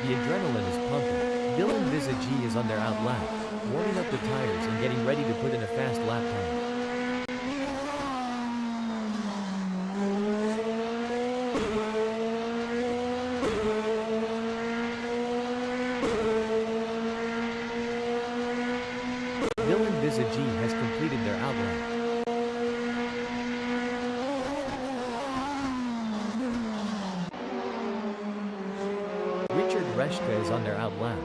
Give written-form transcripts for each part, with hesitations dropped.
The adrenaline is pumping. Bill and Visa G is on their out lap, warming up the tires and getting ready to put in a fast lap time. Bill and Visa G has completed their out lap. Reshka is on their out lap.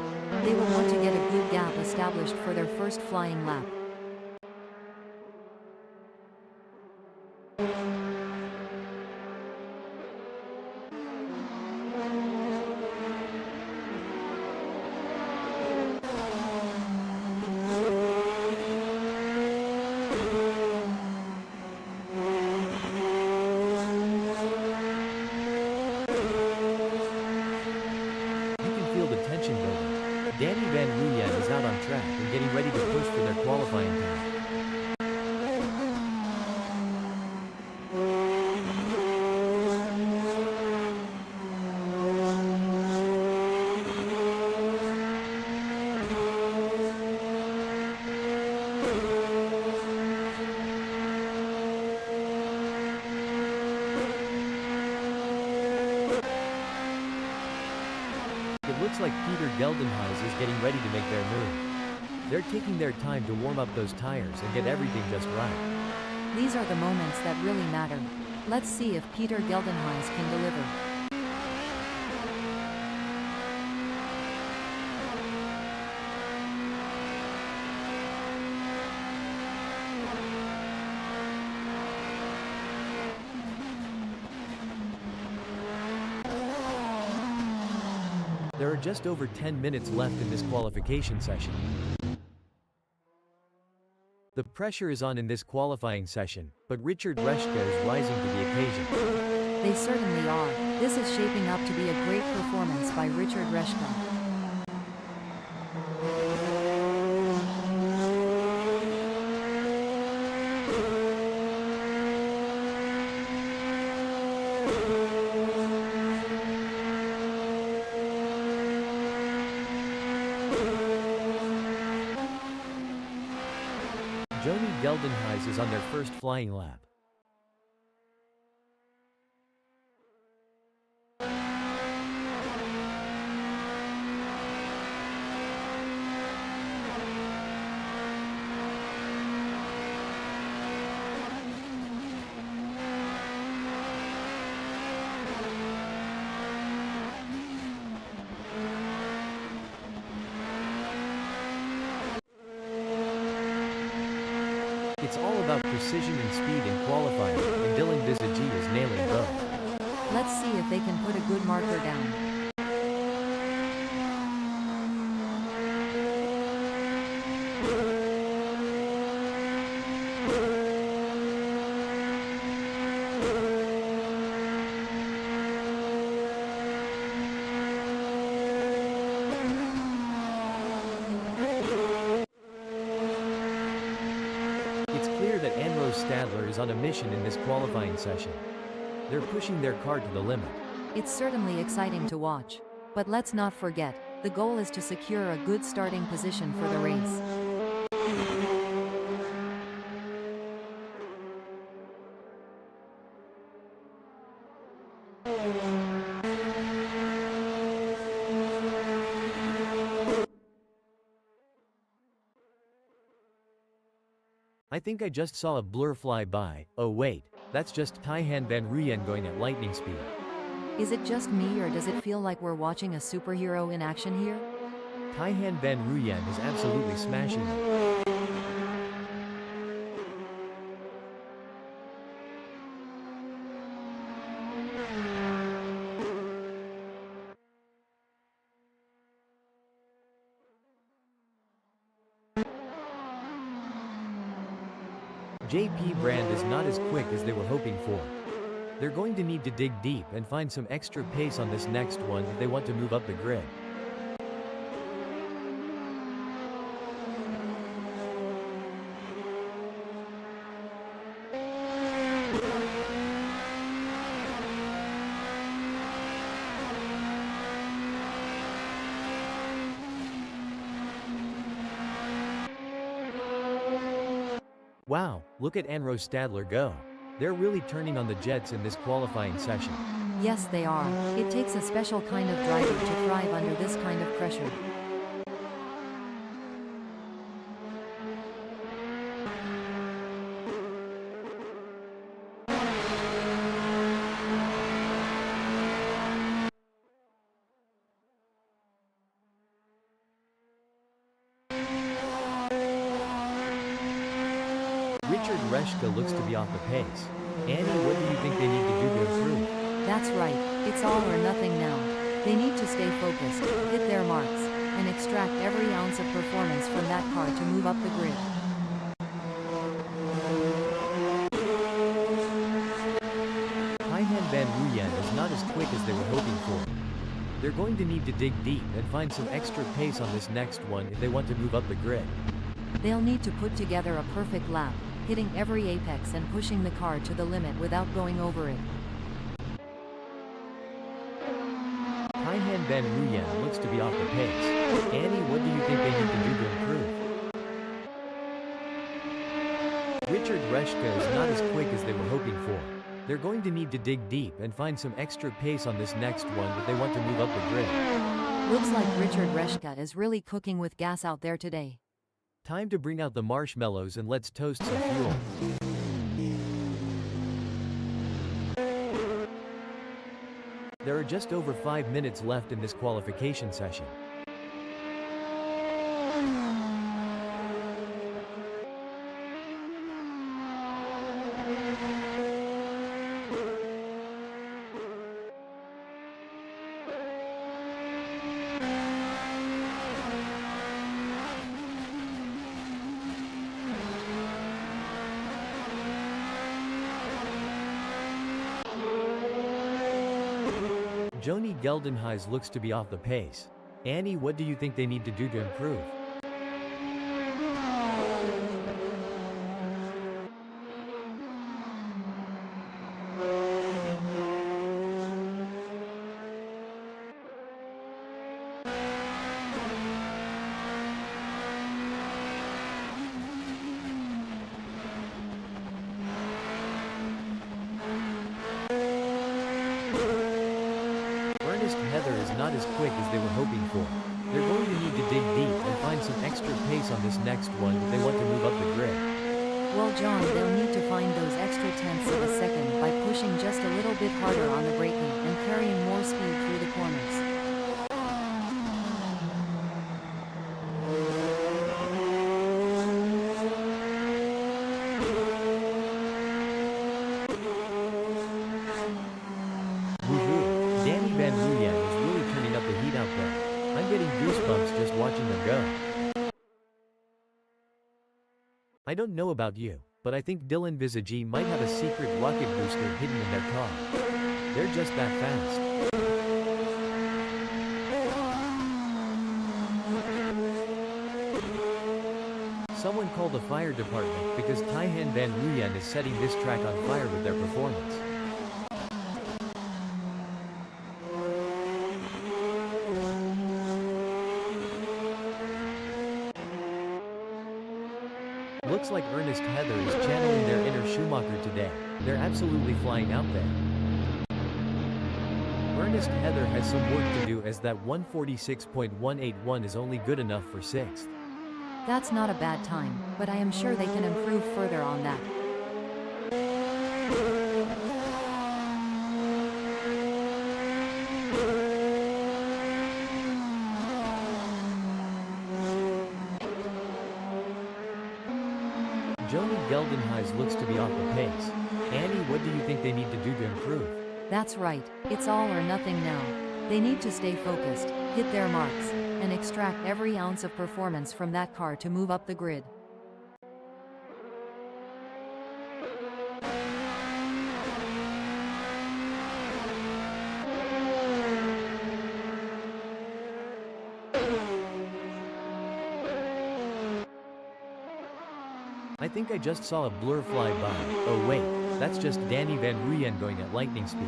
They will want to get a good gap established for their first flying lap. Danny Van Ruyen is out on track and getting ready to push for their qualifying time. It looks like Peter Geldenhuys is getting ready to make their move. They're taking their time to warm up those tires and get everything just right. These are the moments that really matter. Let's see if Peter Geldenhuys can deliver. There are just over 10 minutes left in this qualification session. The pressure is on in this qualifying session, but Richard Reshka is rising to the occasion. They certainly are. This is shaping up to be a great performance by Richard Reshka. Joni Geldenhuys is on their first flying lap. It's all about precision and speed in qualifying, and Dylan Visa G is nailing both. Let's see if they can put a good marker down. Stadler is on a mission in this qualifying session. They're pushing their car to the limit. It's certainly exciting to watch. But let's not forget, the goal is to secure a good starting position for the race. I think I just saw a blur fly by. Oh wait, that's just Taihan Van Ruyen going at lightning speed. Is it just me or does it feel like we're watching a superhero in action here? Taihan Van Ruyen is absolutely smashing it. JP Brand is not as quick as they were hoping for. They're going to need to dig deep and find some extra pace on this next one if they want to move up the grid. Wow, look at Anro Stadler go. They're really turning on the Jets in this qualifying session. Yes, they are. It takes a special kind of driver to thrive under this kind of pressure. Richard Reshka looks to be off the pace. Annie, what do you think they need to do to improve? That's right, it's all or nothing now. They need to stay focused, hit their marks, and extract every ounce of performance from that car to move up the grid. Taihan Van Ruyen is not as quick as they were hoping for. They're going to need to dig deep and find some extra pace on this next one if they want to move up the grid. They'll need to put together a perfect lap, hitting every apex and pushing the car to the limit without going over it. Taihan Van Ruyen looks to be off the pace. Annie, what do you think they need to do to improve? Richard Reshka is not as quick as they were hoping for. They're going to need to dig deep and find some extra pace on this next one if they want to move up the grid. Looks like Richard Reshka is really cooking with gas out there today. Time to bring out the marshmallows and let's toast some fuel. There are just over 5 minutes left in this qualification session. Joni Geldenhuys looks to be off the pace. Annie, what do you think they need to do to improve? Heather is not as quick as they were hoping for. They're going to need to dig deep and find some extra pace on this next one if they want to move up the grid. Well, John, they'll need to find those extra tenths of a second by pushing just a little bit harder on the braking and carrying more speed through the corners. Van Ruyen is really turning up the heat out there. I'm getting goosebumps just watching them go. I don't know about you, but I think Dylan Visage might have a secret rocket booster hidden in their car. They're just that fast. Someone call the fire department because Taihan Van Ruyen is setting this track on fire with their performance. Looks like Ernest Heather is channeling their inner Schumacher today. They're absolutely flying out there. Ernest Heather has some work to do as that 146.181 is only good enough for 6th. That's not a bad time, but I am sure they can improve further on that. Joni Geldenhuys looks to be off the pace. Annie, what do you think they need to do to improve? That's right, it's all or nothing now. They need to stay focused, hit their marks, and extract every ounce of performance from that car to move up the grid. I think I just saw a blur fly by. Oh wait, that's just Danny Van Ruyen going at lightning speed.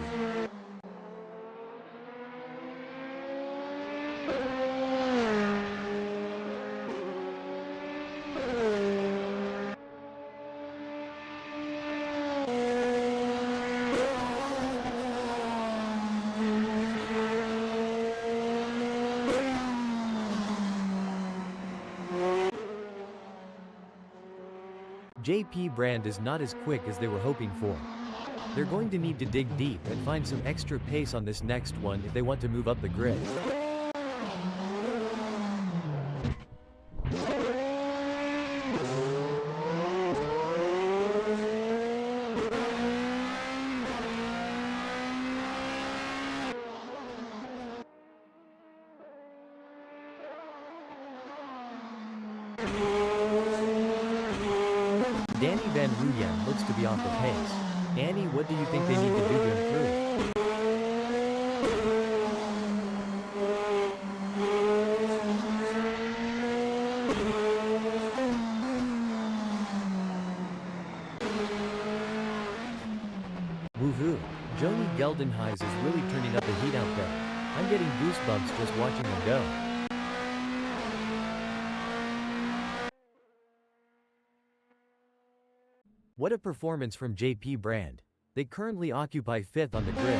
JP Brand is not as quick as they were hoping for. They're going to need to dig deep and find some extra pace on this next one if they want to move up the grid. Danny Van Ruyen looks to be off the pace. Annie, what do you think they need to do to improve? Woohoo! Joni Geldenhuys is really turning up the heat out there. I'm getting goosebumps just watching them go. What a performance from JP Brand. They currently occupy 5th on the grid.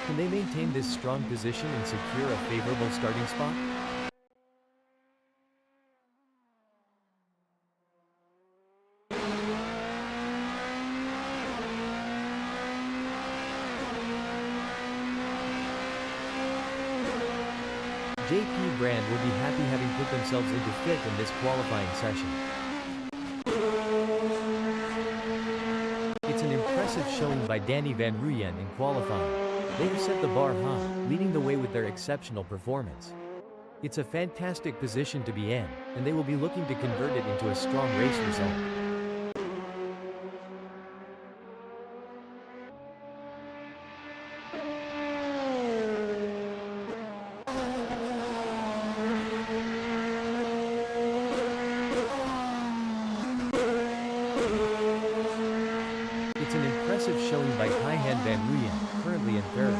Can they maintain this strong position and secure a favorable starting spot? JP Brand will be happy having put themselves into 5th in this qualifying session. It's an impressive showing by Danny Van Ruyen in qualifying. They have set the bar high, leading the way with their exceptional performance. It's a fantastic position to be in, and they will be looking to convert it into a strong race result. It's an impressive showing by Kaihan Van Ruyen, currently in third.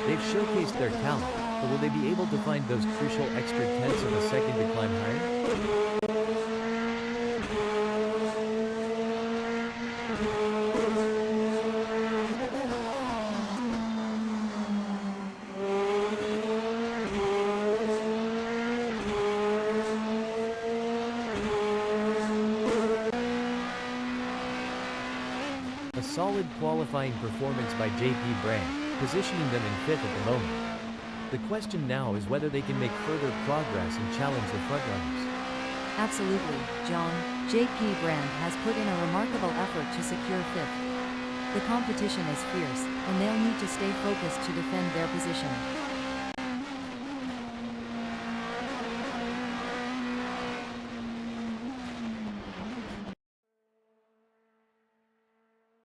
They've showcased their talent, but will they be able to find those crucial extra tenths of a second to climb higher? A solid qualifying performance by JP Brand, positioning them in 5th at the moment. The question now is whether they can make further progress and challenge the frontrunners. Absolutely, John. JP Brand has put in a remarkable effort to secure 5th. The competition is fierce, and they'll need to stay focused to defend their position.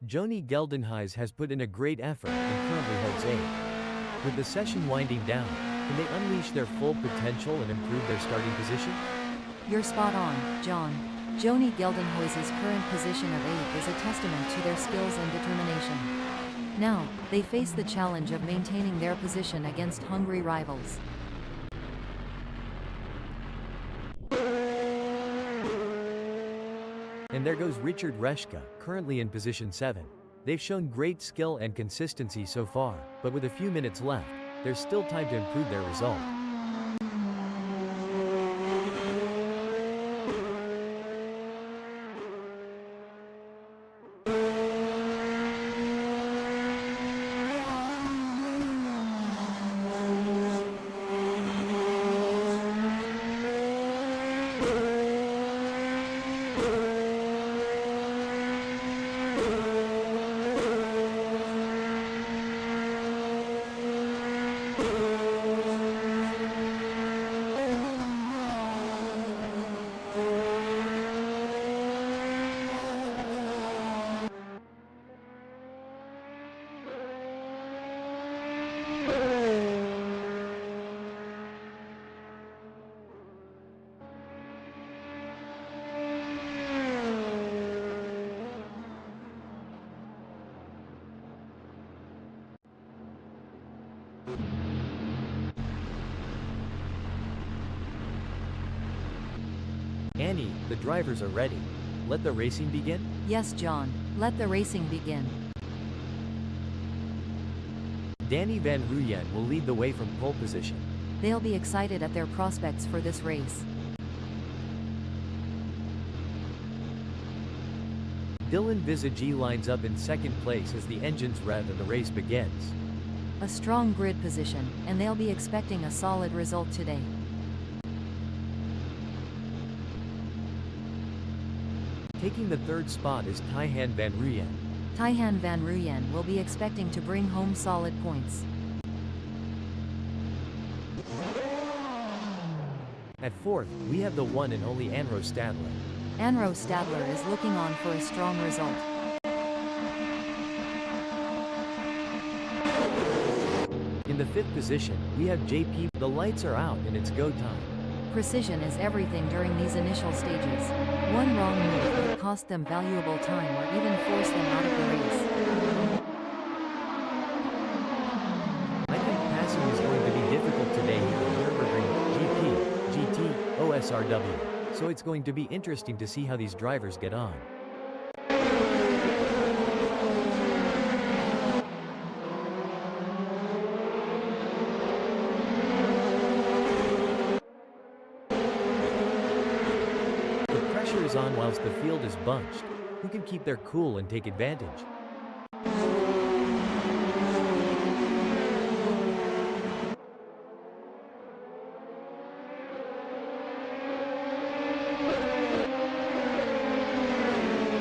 Joni Geldenhuys has put in a great effort and currently holds 8th. With the session winding down, can they unleash their full potential and improve their starting position? You're spot on, John. Joni Geldenhuys' current position of 8th is a testament to their skills and determination. Now, they face the challenge of maintaining their position against hungry rivals. And there goes Richard Reshka, currently in position 7. They've shown great skill and consistency so far, but with a few minutes left, there's still time to improve their result. Annie, the drivers are ready. Let the racing begin? Yes, John. Let the racing begin. Danny Van Ruyen will lead the way from pole position. They'll be excited at their prospects for this race. Dylan Visage lines up in second place as the engines rev and the race begins. A strong grid position, and they'll be expecting a solid result today. Taking the third spot is Taihan van Ruyen. Taihan van Ruyen will be expecting to bring home solid points. At fourth, we have the one and only Anro Stadler. Anro Stadler is looking on for a strong result. In the fifth position, we have JP. The lights are out and it's go time. Precision is everything during these initial stages. One wrong move could cost them valuable time or even force them out of the race. I think passing is going to be difficult today here in Nurburgring, GP, GT, OSRW. So it's going to be interesting to see how these drivers get on. Is on whilst the field is bunched. Who can keep their cool and take advantage?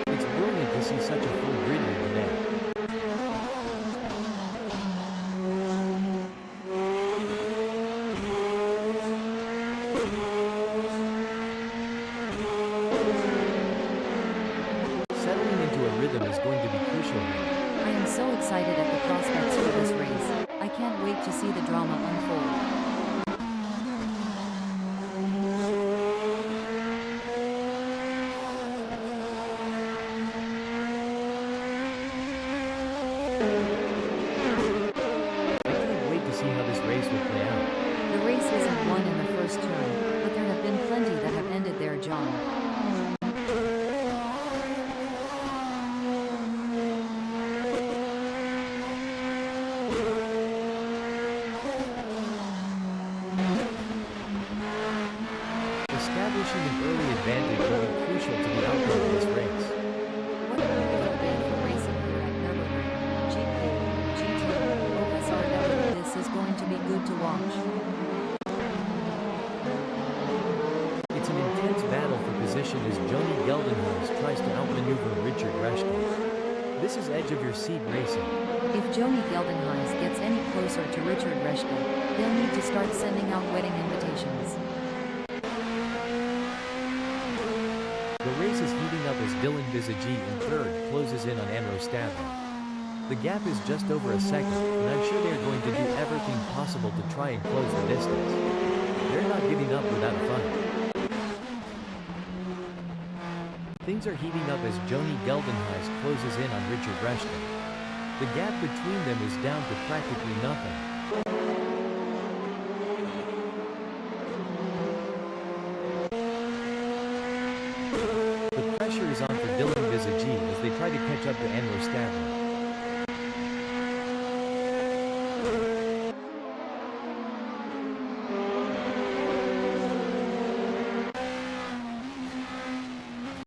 It's brilliant to see such a full grid here today. Rhythm is going to be crucial here. I am so excited at the prospects for this race. I can't wait to see the drama unfold. I can't wait to see how this race will play out. The race isn't won in the first turn, but there have been plenty that have ended there, John. Establishing an early advantage will be crucial to the outcome of this race. What a beautiful day for racing here at Nurburgring. GP, GT, OSRW. This is going to be good to watch. It's an intense battle for position as Joni Geldenhuis tries to outmaneuver Richard Reschke. This is edge of your seat racing. If Joni Geldenhuis gets any closer to Richard Reschke, they'll need to start sending out wedding invitations. The race is heating up as Dylan Visage in third closes in on Anro Stadler. The gap is just over a second, and I'm sure they're going to do everything possible to try and close the distance. They're not giving up without a fight. Things are heating up as Joni Geldenhuis closes in on Richard Reschke. The gap between them is down to practically nothing. The pressure is on for Dylan Visage as they try to catch up to Anro Stadler.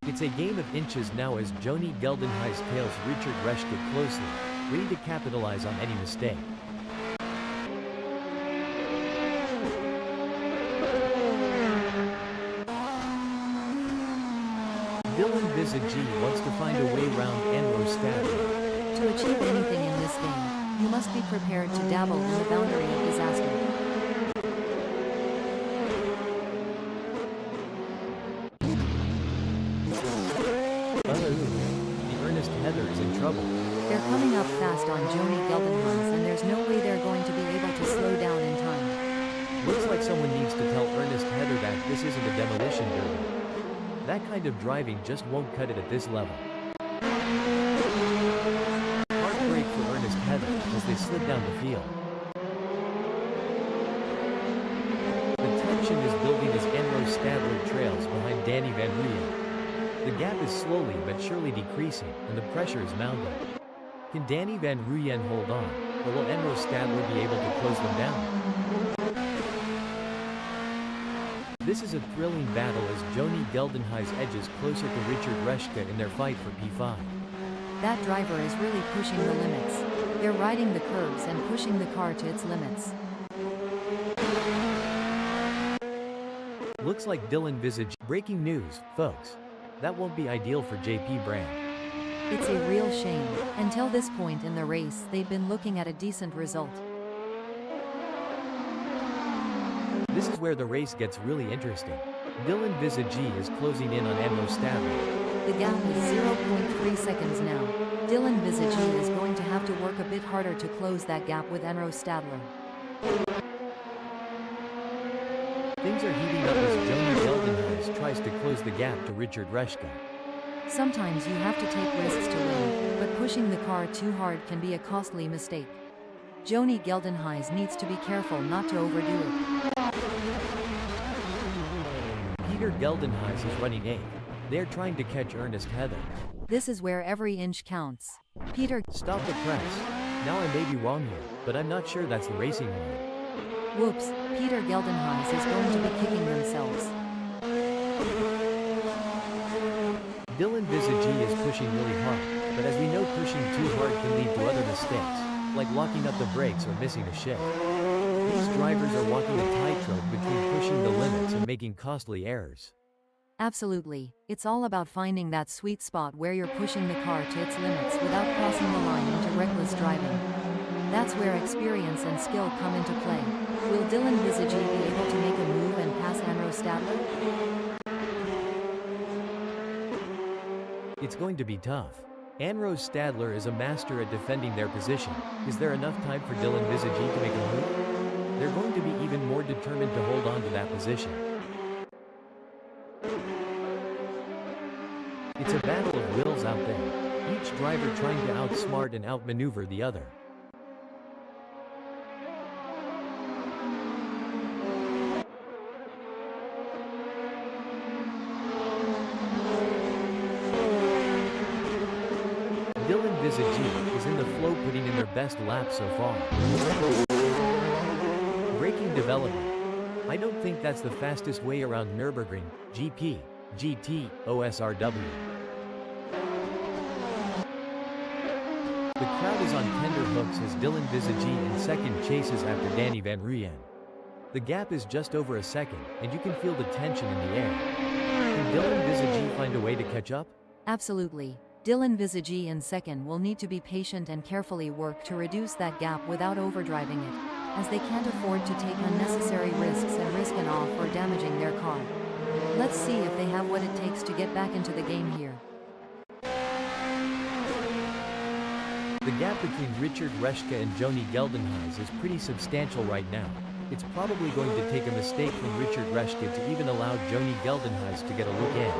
It's a game of inches now as Joni Geldenhuis tails Richard Reschke closely, ready to capitalize on any mistake. Dylan Visage wants to find a way round Anro Stadler. To achieve anything in this game, you must be prepared to dabble in the boundary of disaster. Heather is in trouble. They're coming up fast on Joni Geldenhuis and there's no way they're going to be able to slow down in time. Looks like someone needs to tell Ernest Heather that this isn't a demolition derby. That kind of driving just won't cut it at this level. Heartbreak for Ernest Heather as they slid down the field. The tension is building as Anro Stadler trails behind Danny Van Ruyen. The gap is slowly but surely decreasing, and the pressure is mounting. Can Danny Van Ruyen hold on, or will Anro Stadler be able to close them down? This is a thrilling battle as Joni Geldenhuys edges closer to Richard Reschke in their fight for P5. That driver is really pushing the limits. They're riding the curves and pushing the car to its limits. Looks like Dylan Visage. Breaking news, folks. That won't be ideal for JP Brand. It's a real shame. Until this point in the race, they've been looking at a decent result. This is where the race gets really interesting. Dylan Visage is closing in on Enro Stadler. The gap is 0.3 seconds now. Dylan Visage is going to have to work a bit harder to close that gap with Enro Stadler. Things are heating up as Joni Geldenhuys tries to close the gap to Richard Reschke. Sometimes you have to take risks to win, but pushing the car too hard can be a costly mistake. Joni Geldenhuys needs to be careful not to overdo it. Peter Geldenhuys is running 8th. They are trying to catch Ernest Heather. This is where every inch counts. Peter, Stop the press. Now I may be wrong here, but I'm not sure that's the racing line. whoops, Peter Geldenhuys is going to be kicking themselves. Dylan Visage is pushing really hard, but as we know, pushing too hard can lead to other mistakes, like locking up the brakes or missing a shift. These drivers are walking a tightrope between pushing the limits and making costly errors. Absolutely, it's all about finding that sweet spot where you're pushing the car to its limits without crossing the line into reckless driving. That's where experience and skill come into play. Will Dylan Visage be able to make a move and pass Enro Stadler? It's going to be tough. Enro Stadler is a master at defending their position. Is there enough time for Dylan Visage to make a move? They're going to be even more determined to hold on to that position. It's a battle of wills out there, each driver trying to outsmart and outmaneuver the other. Dylan Visage is in the flow, putting in their best lap so far. Breaking development. I don't think that's the fastest way around Nurburgring, GP, GT, OSRW. The crowd is on tender hooks as Dylan Visage in second chases after Danny Van Ruyen. The gap is just over a second, and you can feel the tension in the air. Can Dylan Visage find a way to catch up? Absolutely. Dylan Visage in second will need to be patient and carefully work to reduce that gap without overdriving it, as they can't afford to take unnecessary risks and risk an off or damaging their car. Let's see if they have what it takes to get back into the game here. The gap between Richard Reschke and Joni Geldenhuys is pretty substantial right now. It's probably going to take a mistake from Richard Reschke to even allow Joni Geldenhuys to get a look in.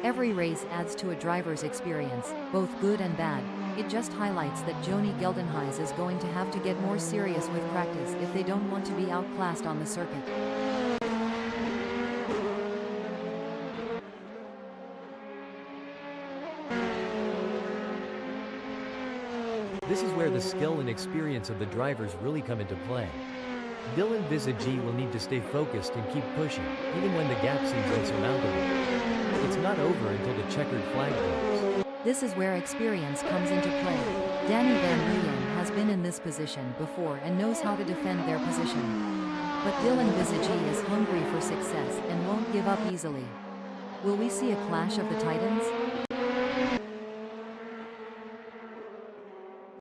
Every race adds to a driver's experience, both good and bad. It just highlights that Joni Geldenhuys is going to have to get more serious with practice if they don't want to be outclassed on the circuit. This is where the skill and experience of the drivers really come into play. Dylan Visage will need to stay focused and keep pushing, even when the gap seems insurmountable. It's not over until the checkered flag blows. This is where experience comes into play. Danny Van Ruyen has been in this position before and knows how to defend their position. But Dylan Visage is hungry for success and won't give up easily. Will we see a clash of the titans?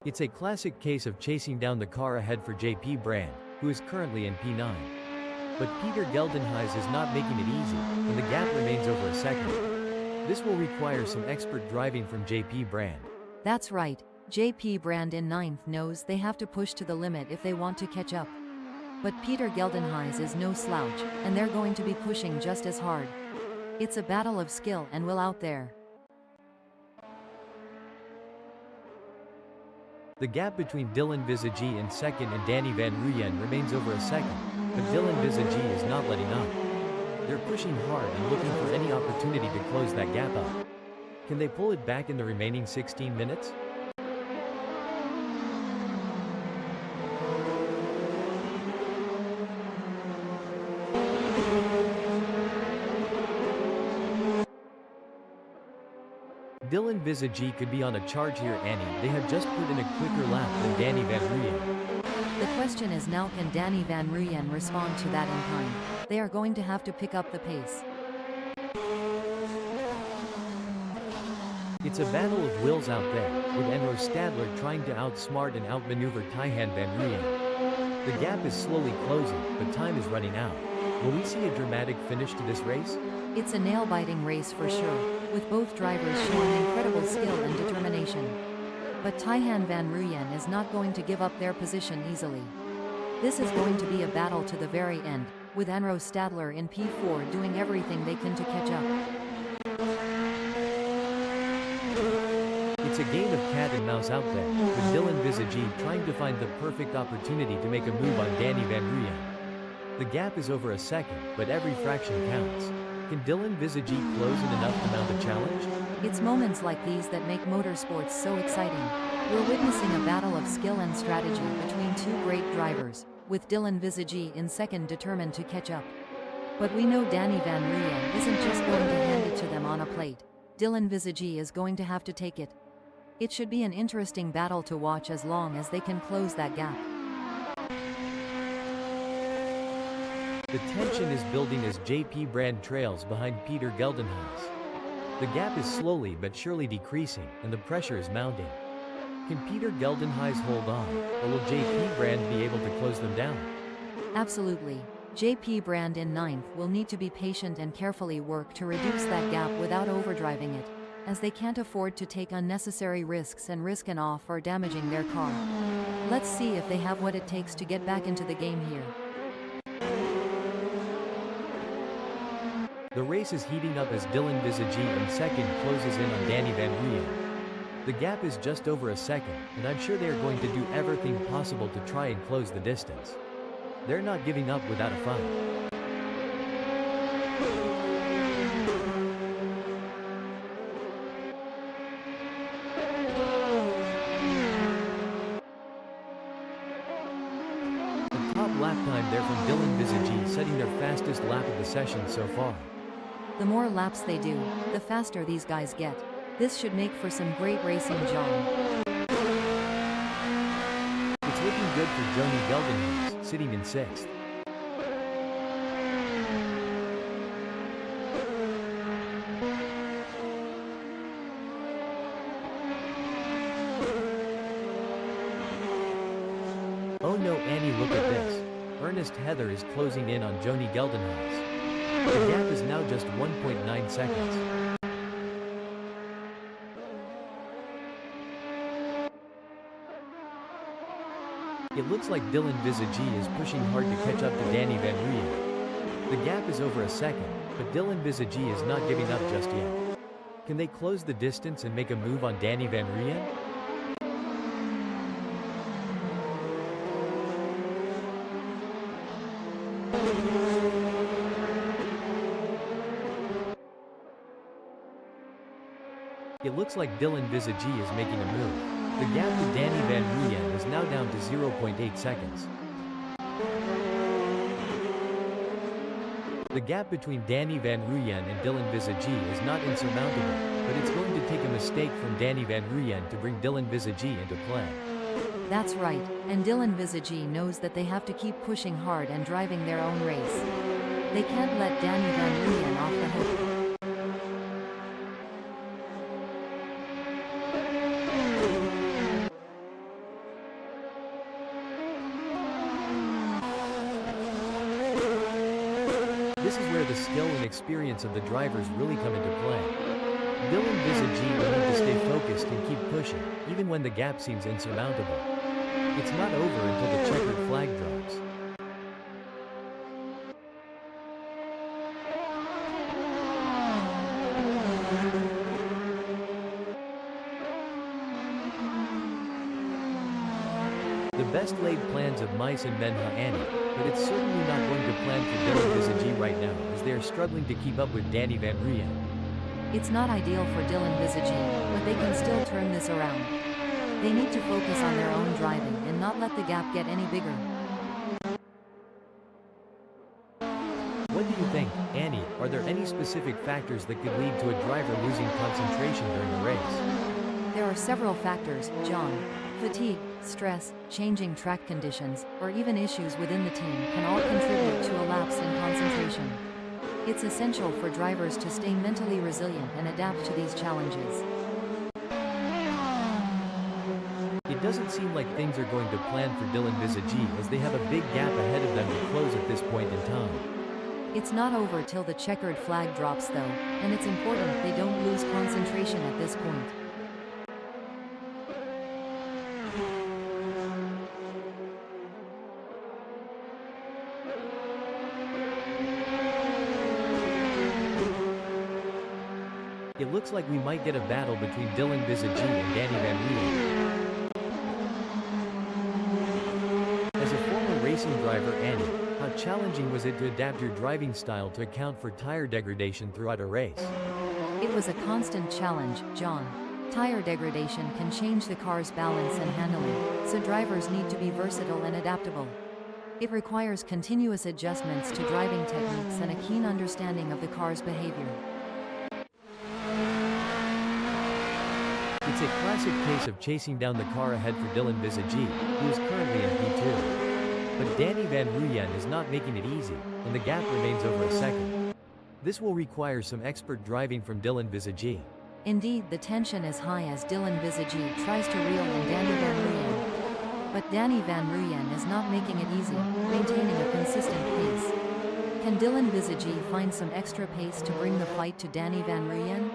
It's a classic case of chasing down the car ahead for JP Brand, who is currently in P9. But Peter Geldenhuys is not making it easy, and the gap remains over a second. This will require some expert driving from JP Brand. That's right, JP Brand in 9th knows they have to push to the limit if they want to catch up. But Peter Geldenhuys is no slouch, and they're going to be pushing just as hard. It's a battle of skill and will out there. The gap between Dylan Visage in second and Danny Van Ruyen remains over a second, but Dylan Visage is not letting up. They're pushing hard and looking for any opportunity to close that gap up. Can they pull it back in the remaining 16 minutes? Dylan Visage could be on a charge here, Annie. They have just put in a quicker lap than Danny Van Ruyen. The question is now, can Danny Van Ruyen respond to that in kind? They are going to have to pick up the pace. It's a battle of wills out there, with Enro Stadler trying to outsmart and outmaneuver Taihan Van Ruyen. The gap is slowly closing, but time is running out. Will we see a dramatic finish to this race? It's a nail-biting race for sure, with both drivers showing incredible skill and determination. But Taihan Van Ruyen is not going to give up their position easily. This is going to be a battle to the very end, with Enro Stadler in P4 doing everything they can to catch up. It's a game of cat and mouse out there, with Dylan Visage trying to find the perfect opportunity to make a move on Danny Van Ruyen. The gap is over a second, but every fraction counts. Can Dylan Visage close in enough to mount a challenge? It's moments like these that make motorsports so exciting. We're witnessing a battle of skill and strategy between two great drivers, with Dylan Visage in second determined to catch up. But we know Danny Van Ruyen isn't just going to hand it to them on a plate. Dylan Visage is going to have to take it. It should be an interesting battle to watch as long as they can close that gap. The tension is building as JP Brand trails behind Peter Geldenhuis. The gap is slowly but surely decreasing, and the pressure is mounting. Can Peter Geldenhuis hold on, or will JP Brand be able to close them down? Absolutely. JP Brand in ninth will need to be patient and carefully work to reduce that gap without overdriving it, as they can't afford to take unnecessary risks and risk an off or damaging their car. Let's see if they have what it takes to get back into the game here. The race is heating up as Dylan Visage in second closes in on Danny Van Ruyen. The gap is just over a second, and I'm sure they are going to do everything possible to try and close the distance. They're not giving up without a fight. The top lap time there from Dylan Visage setting their fastest lap of the session so far. The more laps they do, the faster these guys get. This should make for some great racing, John. It's looking good for Joni Geldenhuis, sitting in sixth. Oh no, Annie, look at this. Ernest Heather is closing in on Joni Geldenhuis. The gap is now just 1.9 seconds. It looks like Dylan Visage is pushing hard to catch up to Danny Van Ruyen. The gap is over a second, but Dylan Visage is not giving up just yet. Can they close the distance and make a move on Danny Van Ruyen? It looks like Dylan Visage is making a move. The gap to Danny Van Ruyen is now down to 0.8 seconds. The gap between Danny Van Ruyen and Dylan Visage is not insurmountable, but it's going to take a mistake from Danny Van Ruyen to bring Dylan Visage into play. That's right, and Dylan Visage knows that they have to keep pushing hard and driving their own race. They can't let Danny Van Ruyen off the hook. This is where the skill and experience of the drivers really come into play. Dylan Visage will need to stay focused and keep pushing, even when the gap seems insurmountable. It's not over until the checkered flag drops. The best laid plans of mice and men are Annie, but it's certainly not going to plan for Dylan Visage right now as they are struggling to keep up with Danny Van Ruyen. It's not ideal for Dylan Visage, but they can still turn this around. They need to focus on their own driving and not let the gap get any bigger. What do you think, Annie? Are there any specific factors that could lead to a driver losing concentration during the race? There are several factors, John. Fatigue, stress, changing track conditions, or even issues within the team can all contribute to a lapse in concentration. It's essential for drivers to stay mentally resilient and adapt to these challenges. It doesn't seem like things are going to plan for Dylan Visagi as they have a big gap ahead of them to close at this point in time. It's not over till the checkered flag drops though, and it's important they don't lose concentration at this point. It looks like we might get a battle between Dylan Visagi and Danny Van Rooyen. As a former racing driver, Annie, how challenging was it to adapt your driving style to account for tire degradation throughout a race? It was a constant challenge, John. Tire degradation can change the car's balance and handling, so drivers need to be versatile and adaptable. It requires continuous adjustments to driving techniques and a keen understanding of the car's behavior. It's a classic case of chasing down the car ahead for Dylan Visagi, who is currently in P2. But Danny Van Rooyen is not making it easy, and the gap remains over a second. This will require some expert driving from Dylan Visagi. Indeed, the tension is high as Dylan Visagi tries to reel in Danny Van Rooyen. But Danny Van Rooyen is not making it easy, maintaining a consistent pace. Can Dylan Visagi find some extra pace to bring the fight to Danny Van Rooyen?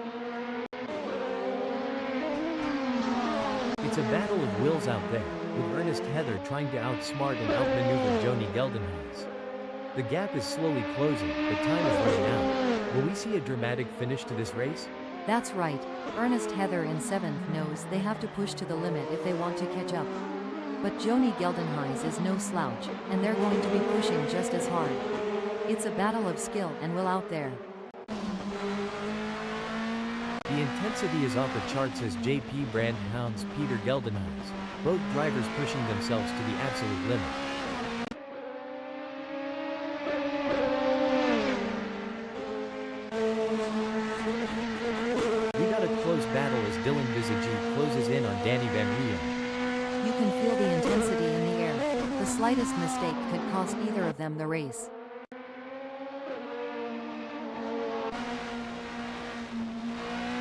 It's a battle of wills out there, with Ernest Heather trying to outsmart and outmaneuver Joni Geldenhuys. The gap is slowly closing, but time is running out. Will we see a dramatic finish to this race? That's right. Ernest Heather in 7th knows they have to push to the limit if they want to catch up. But Joni Geldenhuys is no slouch, and they're going to be pushing just as hard. It's a battle of skill and will out there. The intensity is off the charts as JP Brand hounds Peter Geldenhuys, both drivers pushing themselves to the absolute limit. We got a close battle as Dylan Visagi closes in on Danny Van Rooyen. You can feel the intensity in the air. The slightest mistake could cost either of them the race.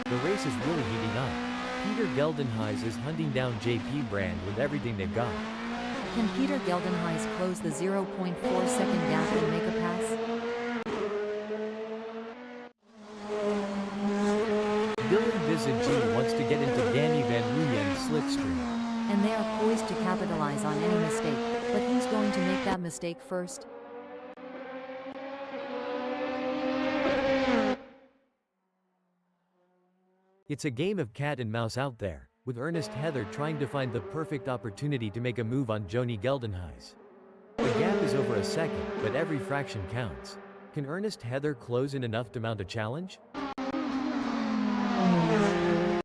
The race is really heating up. Peter Geldenhuys is hunting down JP Brand with everything they've got. Can Peter Geldenhuys close the 0.4 second gap and make a pass? Dylan Visagi wants to get into Danny Van Rooyen's slipstream. And they are poised to capitalize on any mistake, but who's going to make that mistake first? It's a game of cat and mouse out there, with Ernest Heather trying to find the perfect opportunity to make a move on Joni Geldenhuys. The gap is over a second, but every fraction counts. Can Ernest Heather close in enough to mount a challenge?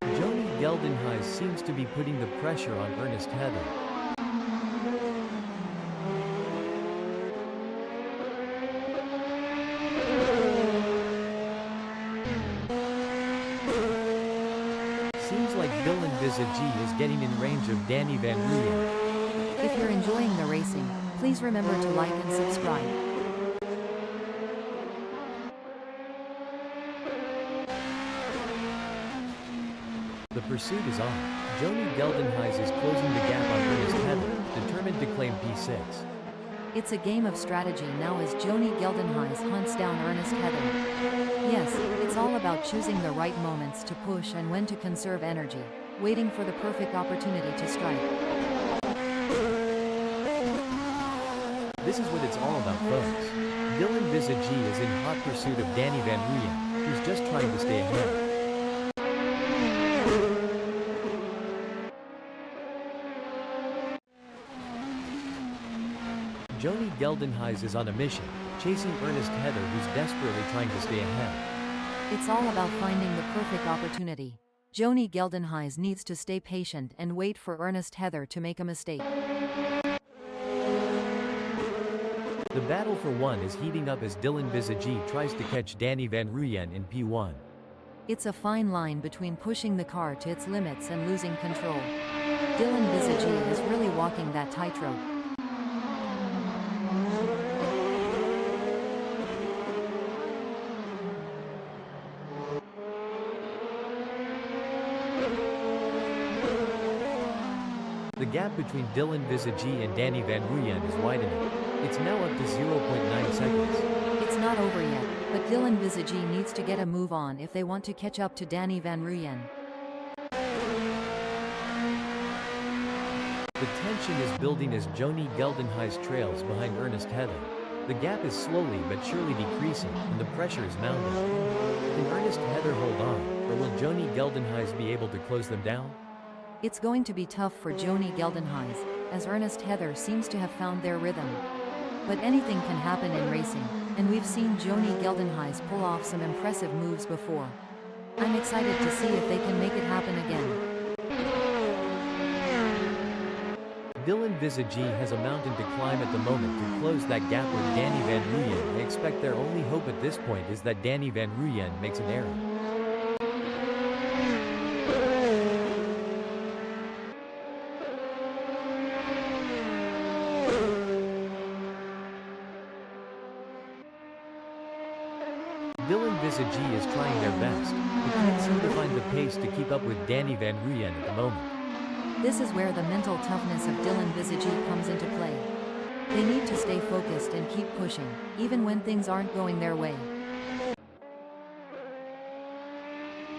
Joni Geldenhuys seems to be putting the pressure on Ernest Heather. Seems like Dylan Visagi is getting in range of Danny Van Rooyen. If you're enjoying the racing, please remember to like and subscribe. The pursuit is on. Joni Geldenhuys is closing the gap on Ernest Heather, determined to claim P6. It's a game of strategy now as Joni Geldenhuys hunts down Ernest Heather. Yes, it's all about choosing the right moments to push and when to conserve energy, waiting for the perfect opportunity to strike. This is what it's all about, folks. Dylan Visagi is in hot pursuit of Danny Van Rooyen, who's just trying to stay ahead. Joni Geldenhuys is on a mission, chasing Ernest Heather who's desperately trying to stay ahead. It's all about finding the perfect opportunity. Joni Geldenhuys needs to stay patient and wait for Ernest Heather to make a mistake. The battle for one is heating up as Dylan Visagi tries to catch Danny Van Ruyen in P1. It's a fine line between pushing the car to its limits and losing control. Dylan Visagi is really walking that tightrope. The gap between Dylan Visagi and Danny Van Ruyen is widening. It's now up to 0.9 seconds. It's not over yet, but Dylan Visagi needs to get a move on if they want to catch up to Danny Van Ruyen. The tension is building as Joni Geldenhuys trails behind Ernest Heather. The gap is slowly but surely decreasing, and the pressure is mounting. Can Ernest Heather hold on, or will Joni Geldenhuys be able to close them down? It's going to be tough for Joni Geldenhuys, as Ernest Heather seems to have found their rhythm. But anything can happen in racing, and we've seen Joni Geldenhuys pull off some impressive moves before. I'm excited to see if they can make it happen again. Dylan Visagi has a mountain to climb at the moment to close that gap with Danny Van Ruyen. I expect their only hope at this point is that Danny Van Ruyen makes an error. Dylan Visagi is trying their best, but can't seem to find the pace to keep up with Danny Van Ruyen at the moment. This is where the mental toughness of Dylan Visagi comes into play. They need to stay focused and keep pushing, even when things aren't going their way.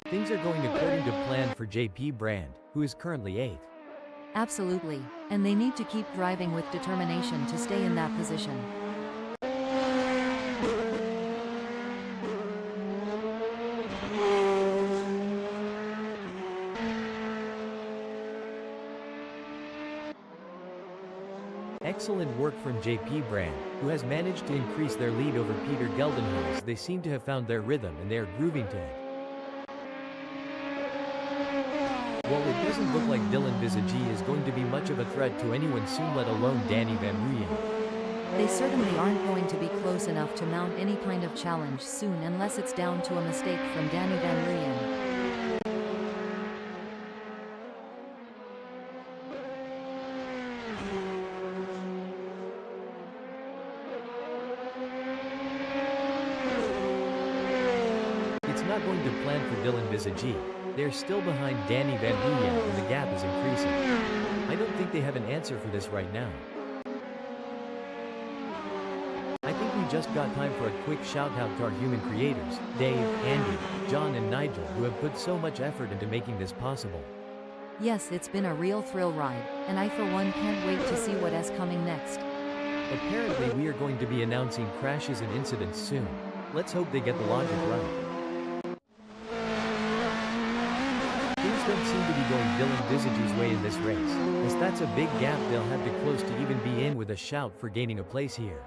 Things are going according to plan for JP Brand, who is currently 8th. Absolutely, and they need to keep driving with determination to stay in that position. Excellent work from JP Brand, who has managed to increase their lead over Peter Geldenhuys. They seem to have found their rhythm and they are grooving to it. While it doesn't look like Dylan Visagi is going to be much of a threat to anyone soon, let alone Danny Van Ruyen. They certainly aren't going to be close enough to mount any kind of challenge soon unless it's down to a mistake from Danny Van Ruyen. Not going to plan for Dylan Visagi. They're still behind Danny Van Ruyen and the gap is increasing. I don't think they have an answer for this right now. I think we just got time for a quick shout out to our human creators, Dave, Andy, John and Nigel, who have put so much effort into making this possible. Yes, it's been a real thrill ride, and I for one can't wait to see what is coming next. Apparently we are going to be announcing crashes and incidents soon. Let's hope they get the logic right. Don't seem to be going Dylan Visagi's way in this race, as that's a big gap they'll have to close to even be in with a shout for gaining a place here.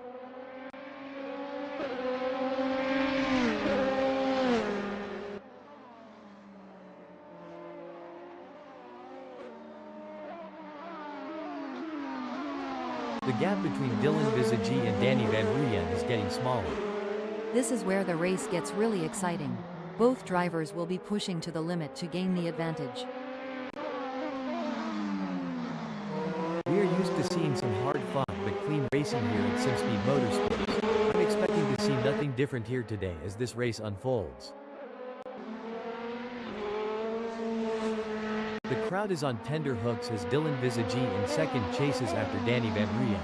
The gap between Dylan Visagi and Danny Van Ruyen is getting smaller. This is where the race gets really exciting. Both drivers will be pushing to the limit to gain the advantage. We are used to seeing some hard-fought but clean racing here at Simspeed Motorsports. I'm expecting to see nothing different here today as this race unfolds. The crowd is on tender hooks as Dylan Visagi in second chases after Danny Van Ruyen.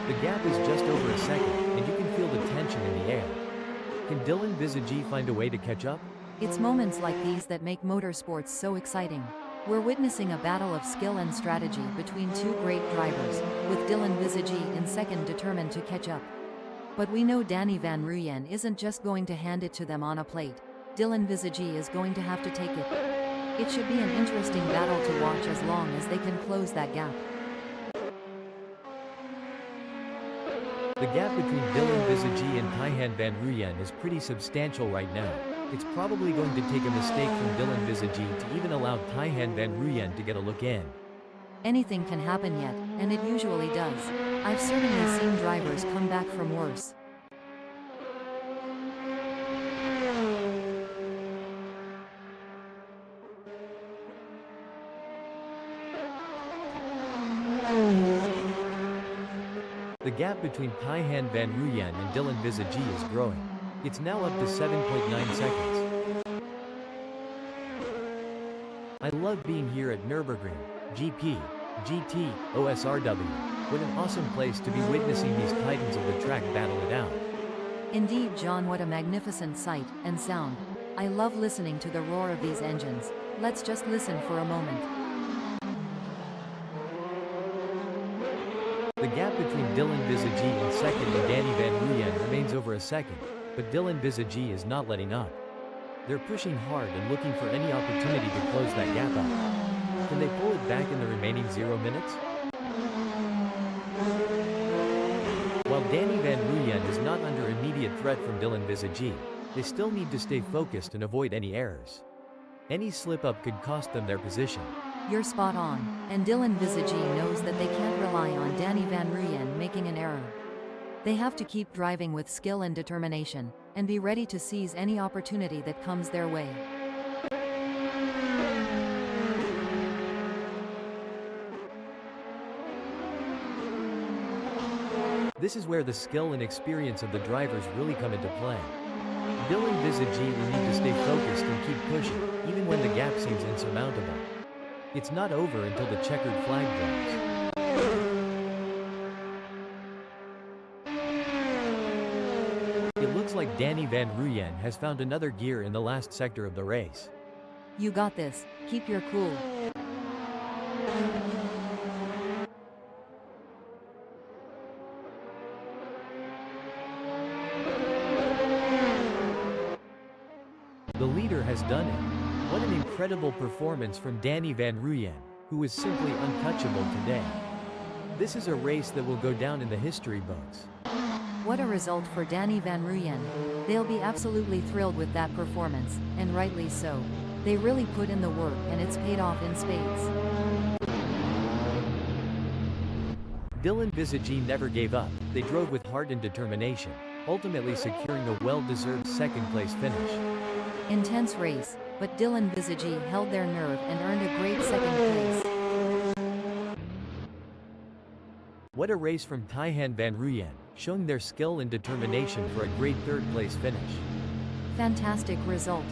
The gap is just over a second, and you can feel the tension in the air. Can Dylan Visagi find a way to catch up? It's moments like these that make motorsports so exciting. We're witnessing a battle of skill and strategy between two great drivers, with Dylan Visagi in second determined to catch up. But we know Danny Van Ruyen isn't just going to hand it to them on a plate. Dylan Visagi is going to have to take it. It should be an interesting battle to watch as long as they can close that gap. The gap between Dylan Visagi and Taihan Van Ruyen is pretty substantial right now. It's probably going to take a mistake from Dylan Visagi to even allow Taihan Van Ruyen to get a look in. Anything can happen yet, and it usually does. I've certainly seen drivers come back from worse. The gap between Taihan Van Ruyen and Dylan Visagi is growing. It's now up to 7.9 seconds. I love being here at Nurburgring, GP, GT, OSRW. What an awesome place to be witnessing these titans of the track battle it out. Indeed, John, what a magnificent sight and sound. I love listening to the roar of these engines. Let's just listen for a moment. The gap between Dylan Visagi and second and Danny Van Ruyen remains over a second, but Dylan Visagi is not letting up. They're pushing hard and looking for any opportunity to close that gap up. Can they pull it back in the remaining 0 minutes? While Danny Van Ruyen is not under immediate threat from Dylan Visagi, they still need to stay focused and avoid any errors. Any slip-up could cost them their position. You're spot on, and Dylan Visagi knows that they can't rely on Danny Van Ruyen making an error. They have to keep driving with skill and determination, and be ready to seize any opportunity that comes their way. This is where the skill and experience of the drivers really come into play. Dylan Visagi will need to stay focused and keep pushing, even when the gap seems insurmountable. It's not over until the checkered flag drops. It looks like Danny Van Ruyen has found another gear in the last sector of the race. You got this. Keep your cool. The leader has done it. What an incredible performance from Danny Van Ruyen, who is simply untouchable today. This is a race that will go down in the history books. What a result for Danny Van Ruyen. They'll be absolutely thrilled with that performance, and rightly so. They really put in the work and it's paid off in spades. Dylan Visagi never gave up. They drove with heart and determination, ultimately securing a well-deserved second-place finish. Intense race, but Dylan Visagi held their nerve and earned a great second place. What a race from Taihan Van Ruyen, showing their skill and determination for a great third-place finish. Fantastic result.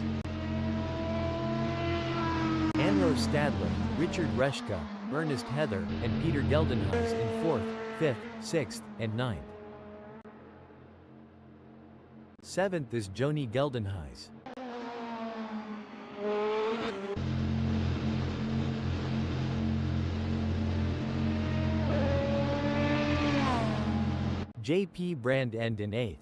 Anro Stadler, Richard Reshka, Ernest Heather, and Peter Geldenhuis in 4th, 5th, 6th, and 9th. 7th is Joni Geldenhuis. JP Brand End in 8th.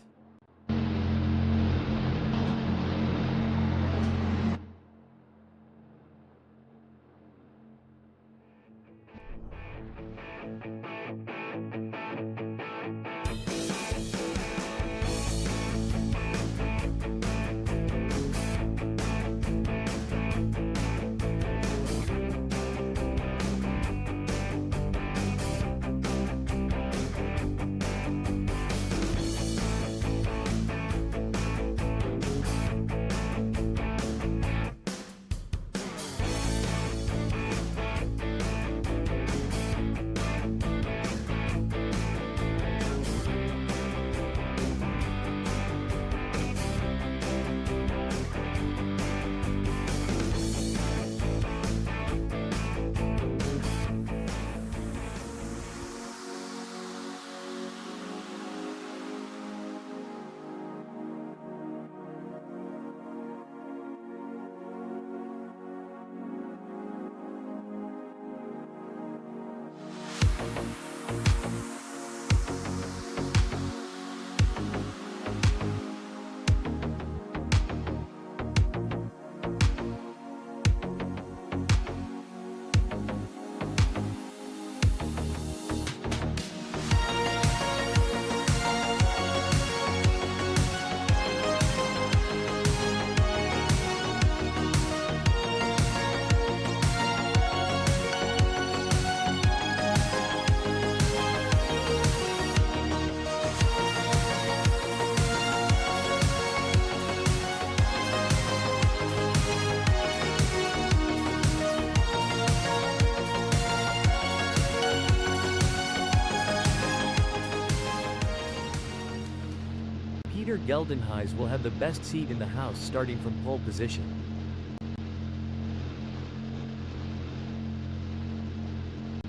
Geldenhuys will have the best seat in the house starting from pole position.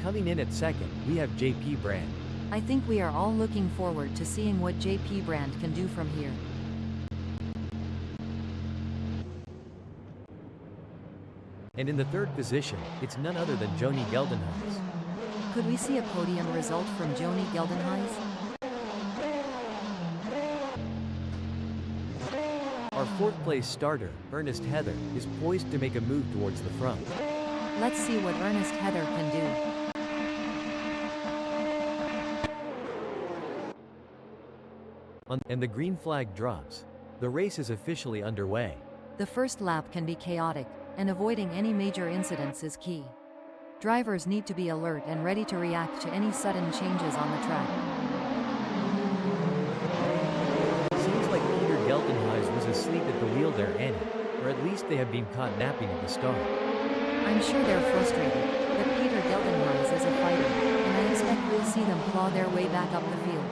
Coming in at second, we have JP Brand. I think we are all looking forward to seeing what JP Brand can do from here. And in the third position, it's none other than Joni Geldenhuys. Could we see a podium result from Joni Geldenhuys? Our fourth place starter, Ernest Heather, is poised to make a move towards the front. Let's see what Ernest Heather can do. And the green flag drops. The race is officially underway. The first lap can be chaotic, and avoiding any major incidents is key. Drivers need to be alert and ready to react to any sudden changes on the track. Seems like Peter Geldenhuys was asleep at the wheel there, Annie. Or at least they have been caught napping at the start. I'm sure they're frustrated, but Peter Geldenhuys is a fighter, and I expect we'll see them claw their way back up the field.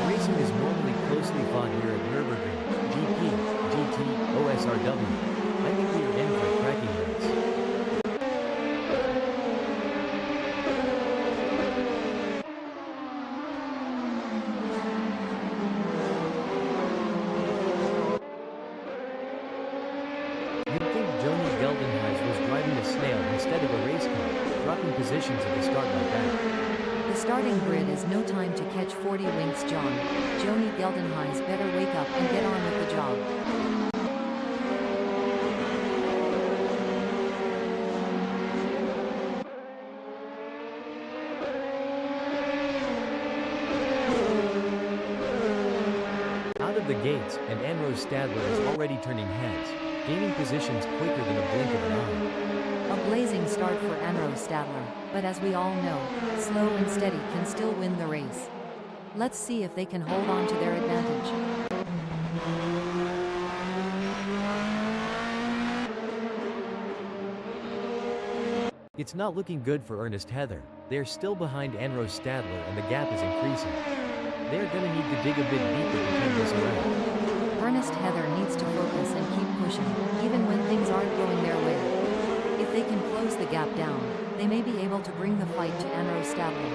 Racing is normally closely fought here at Nurburgring, GP, GT, OSRW. I think we are in for a cracking race. You'd think Joni Geldenhuys was driving a snail instead of a race car, dropping positions at the start like that. The starting grid is no time to catch 40 winks, John. Joni Geldenhuys better wake up and get on with the job. Out of the gates, and Anrose Stadler is already turning heads, gaining positions quicker than a blink of an eye. A blazing start for Anrose Stadler, but as we all know, slow and steady can still win the race. Let's see if they can hold on to their advantage. It's not looking good for Ernest Heather. They are still behind Anrose Stadler and the gap is increasing. They are going to need to dig a bit deeper to turn this around. Ernest Heather needs to focus and keep pushing, even when things aren't going their way. If they can close the gap down, they may be able to bring the fight to Anrose Stadler.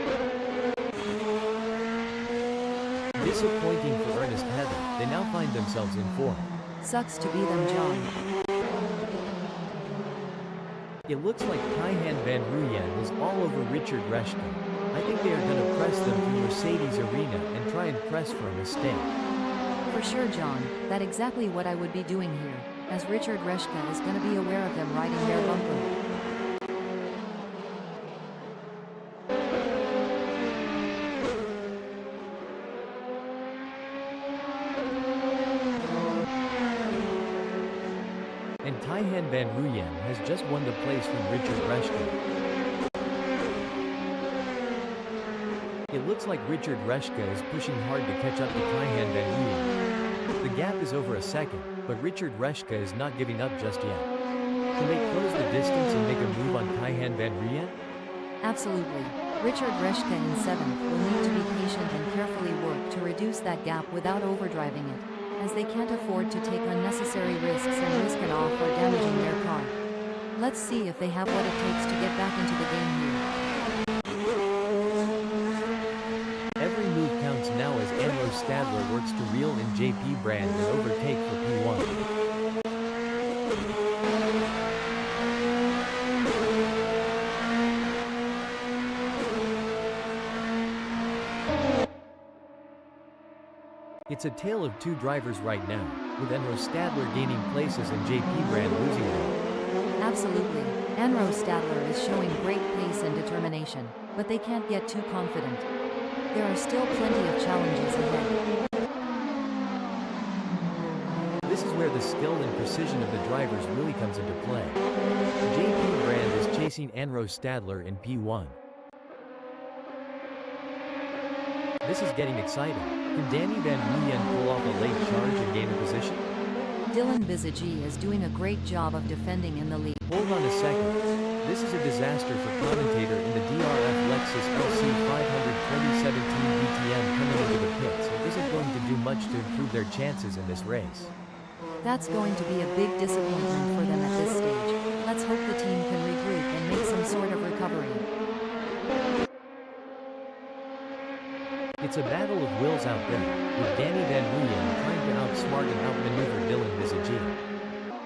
Disappointing for Ernest Heather, they now find themselves in fourth. Sucks to be them, John. It looks like Kaihan Van Ruyen is all over Richard Reschke. I think they are going to press them through Mercedes Arena and try and press for a mistake. For sure, John, that's exactly what I would be doing here, as Richard Reschke is going to be aware of them riding their bumper. And Kaihan Van Ruyen has just won the place from Richard Reschke. It looks like Richard Reschke is pushing hard to catch up to Kaihan Van Ruyen. The gap is over a second, but Richard Reschke is not giving up just yet. Can they close the distance and make a move on Kaihan Van Ruyen? Absolutely. Richard Reschke in 7th will need to be patient and carefully work to reduce that gap without overdriving it, as they can't afford to take unnecessary risks and risk an off or damaging their car. Let's see if they have what it takes to get back into the game here. Every move counts now as Anrose Stadler works to reel in JP Brand and overtake for P1. It's a tale of two drivers right now, with Anrose Stadler gaining places and JP Brand losing them. Absolutely. Anrose Stadler is showing great pace and determination, but they can't get too confident. There are still plenty of challenges ahead. This is where the skill and precision of the drivers really comes into play. JP Brand is chasing Anrose Stadler in P1. This is getting exciting. Can Danny Van Ruyen pull off a late charge and gain a position? Dylan Bizagy is doing a great job of defending in the lead. Hold on a second. This is a disaster for commentator in the DRF Lexus LC 500 2017 BTM coming into the pits and isn't going to do much to improve their chances in this race. That's going to be a big disappointment for them at this stage. Let's hope the team can regroup and make some sort of recovery. It's a battle of wills out there, with Danny Van Ruyen trying to outsmart and outmaneuver Dylan Bizagy.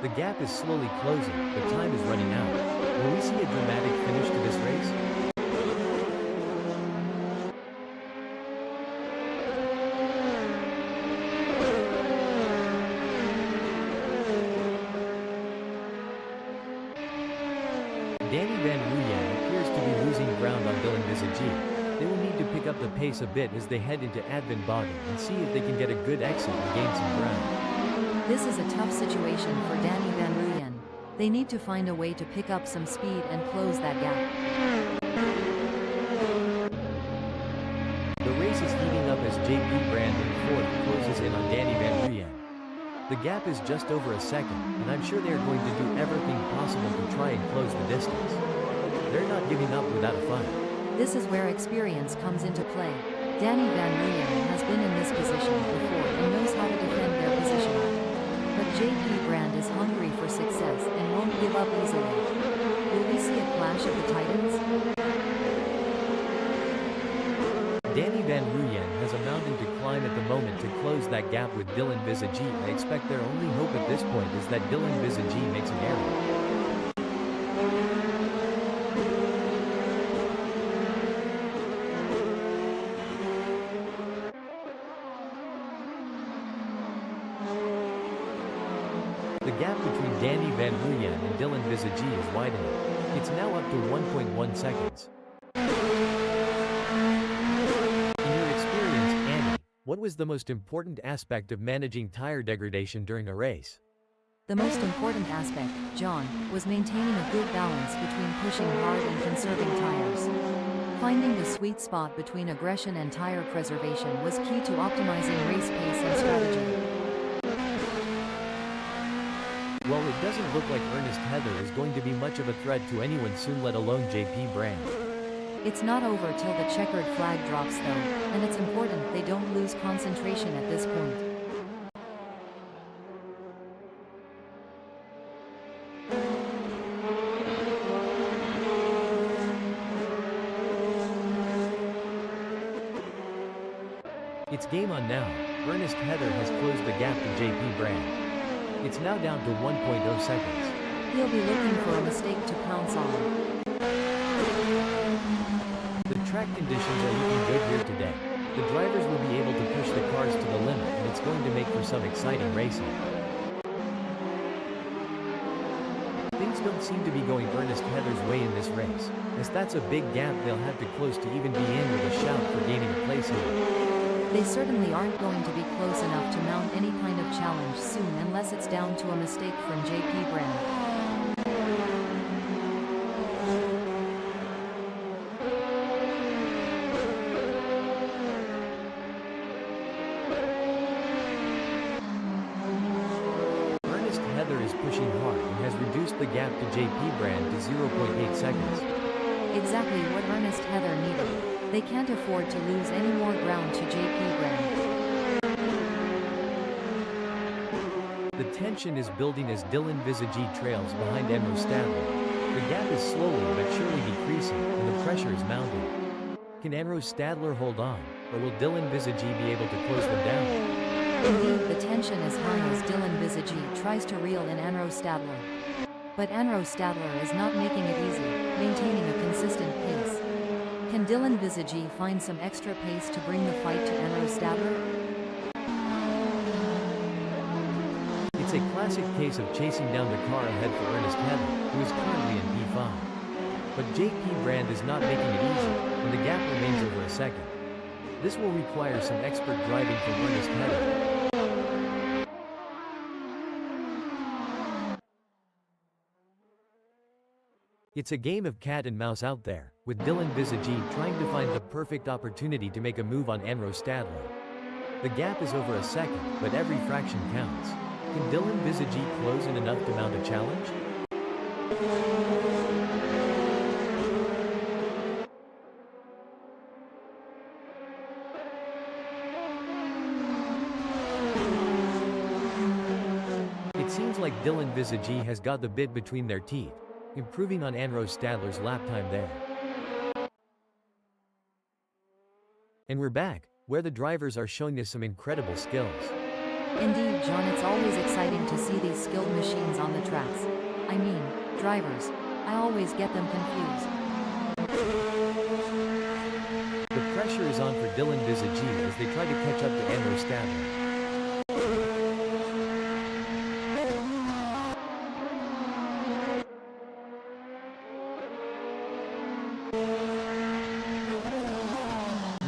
The gap is slowly closing, but time is running out. Will we see a dramatic finish to this race? Danny Van Ruyen appears to be losing ground on Dylan Bizagy. They will need to pick up the pace a bit as they head into Advent Boggin and see if they can get a good exit and gain some ground. This is a tough situation for Danny Van Ruyen. They need to find a way to pick up some speed and close that gap. The race is heating up as JP Brand in fourth closes in on Danny Van Ruyen. The gap is just over a second, and I'm sure they are going to do everything possible to try and close the distance. They're not giving up without a fight. This is where experience comes into play. Danny Van Ruyen has been in this position before and knows how to defend their position. But JP Brand is hungry for success and won't give up easily. Will we see a clash of the titans? Danny Van Ruyen has a mountain to climb at the moment to close that gap with Dylan Bizagy. I expect their only hope at this point is that Dylan Bizagy makes an error. The gap between Danny Van Ruyen and Dylan Bizagy is widening. It's now up to 1.1 seconds. In your experience, Annie, what was the most important aspect of managing tire degradation during a race? The most important aspect, John, was maintaining a good balance between pushing hard and conserving tires. Finding the sweet spot between aggression and tire preservation was key to optimizing race pace and strategy. Well, it doesn't look like Ernest Heather is going to be much of a threat to anyone soon, let alone JP Brand. It's not over till the checkered flag drops though, and it's important they don't lose concentration at this point. It's game on now. Ernest Heather has closed the gap to JP Brand. It's now down to 1.0 seconds. He'll be looking for a mistake to pounce on. The track conditions are looking good here today. The drivers will be able to push the cars to the limit, and it's going to make for some exciting racing. Things don't seem to be going Ernest Heather's way in this race, as that's a big gap they'll have to close to even be in with a shout for gaining a place here. They certainly aren't going to be close enough to mount any kind of challenge soon unless it's down to a mistake from JP Brand. Ernest Heather is pushing hard and has reduced the gap to JP Brand to 0.8 seconds. Exactly what Ernest Heather needed. They can't afford to lose any more ground to JP Brand. The tension is building as Dylan Bizagy trails behind Enro Stadler. The gap is slowly but surely decreasing, and the pressure is mounting. Can Enro Stadler hold on, or will Dylan Bizagy be able to close them down? Indeed, the tension is high as Dylan Bizagy tries to reel in Enro Stadler. But Enro Stadler is not making it easy, maintaining a consistent pace. Can Dylan Bizagy find some extra pace to bring the fight to Enro Stadler? It's a classic case of chasing down the car ahead for Ernest Heather, who is currently in P5. But JP Brand is not making it easy, and the gap remains over a second. This will require some expert driving from Ernest Heather. It's a game of cat and mouse out there, with Dylan Bizagy trying to find the perfect opportunity to make a move on Enro Stadler. The gap is over a second, but every fraction counts. Can Dylan Visage close in enough to mount a challenge? It seems like Dylan Visage has got the bit between their teeth, improving on Anro Stadler's lap time there. And we're back, where the drivers are showing us some incredible skills. Indeed, John, it's always exciting to see these skilled machines on the tracks. I mean, drivers. I always get them confused. The pressure is on for Dylan Visage as they try to catch up to Anro Stadler.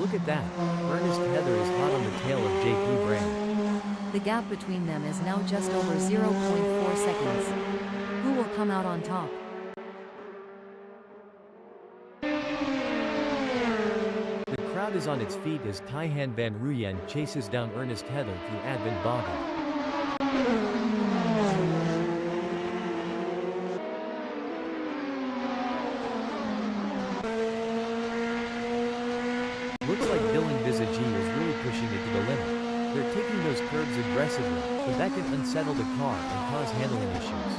Look at that, Ernest Heather is hot on the tail of JP Brand. The gap between them is now just over 0.4 seconds. Who will come out on top? The crowd is on its feet as Taihan Van Ruyen chases down Ernest Heather through Advent Boggin. Looks like Dylan Visage is really pushing it to the limit. They're taking those curves aggressively, but that can unsettle the car and cause handling issues.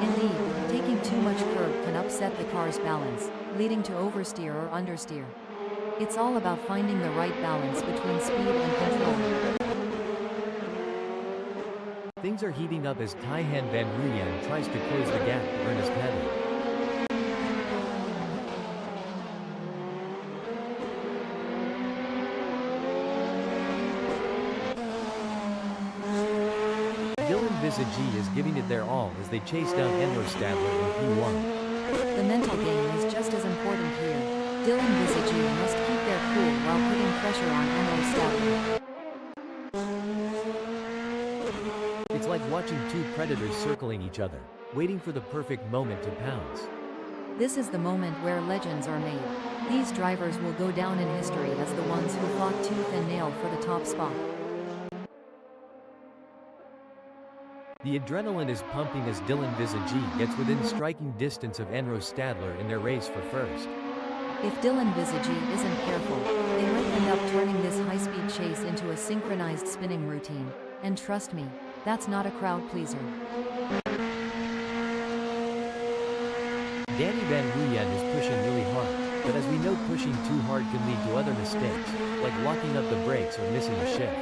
Indeed, taking too much curb can upset the car's balance, leading to oversteer or understeer. It's all about finding the right balance between speed and control. Things are heating up as Taihan Van Ruyen tries to close the gap to Ernest Heather. Dylan Visage is giving it their all as they chase down Anro Stadler in P1. The mental game is just as important here. Dylan Visage must keep their cool while putting pressure on Anro Stadler. It's like watching two predators circling each other, waiting for the perfect moment to pounce. This is the moment where legends are made. These drivers will go down in history as the ones who fought tooth and nail for the top spot. The adrenaline is pumping as Dylan Visage gets within striking distance of Anro Stadler in their race for first. If Dylan Visage isn't careful, they might end up turning this high-speed chase into a synchronized spinning routine. And trust me, that's not a crowd pleaser. Danny Van Ruyen is pushing really hard, but as we know, pushing too hard can lead to other mistakes, like locking up the brakes or missing a shift.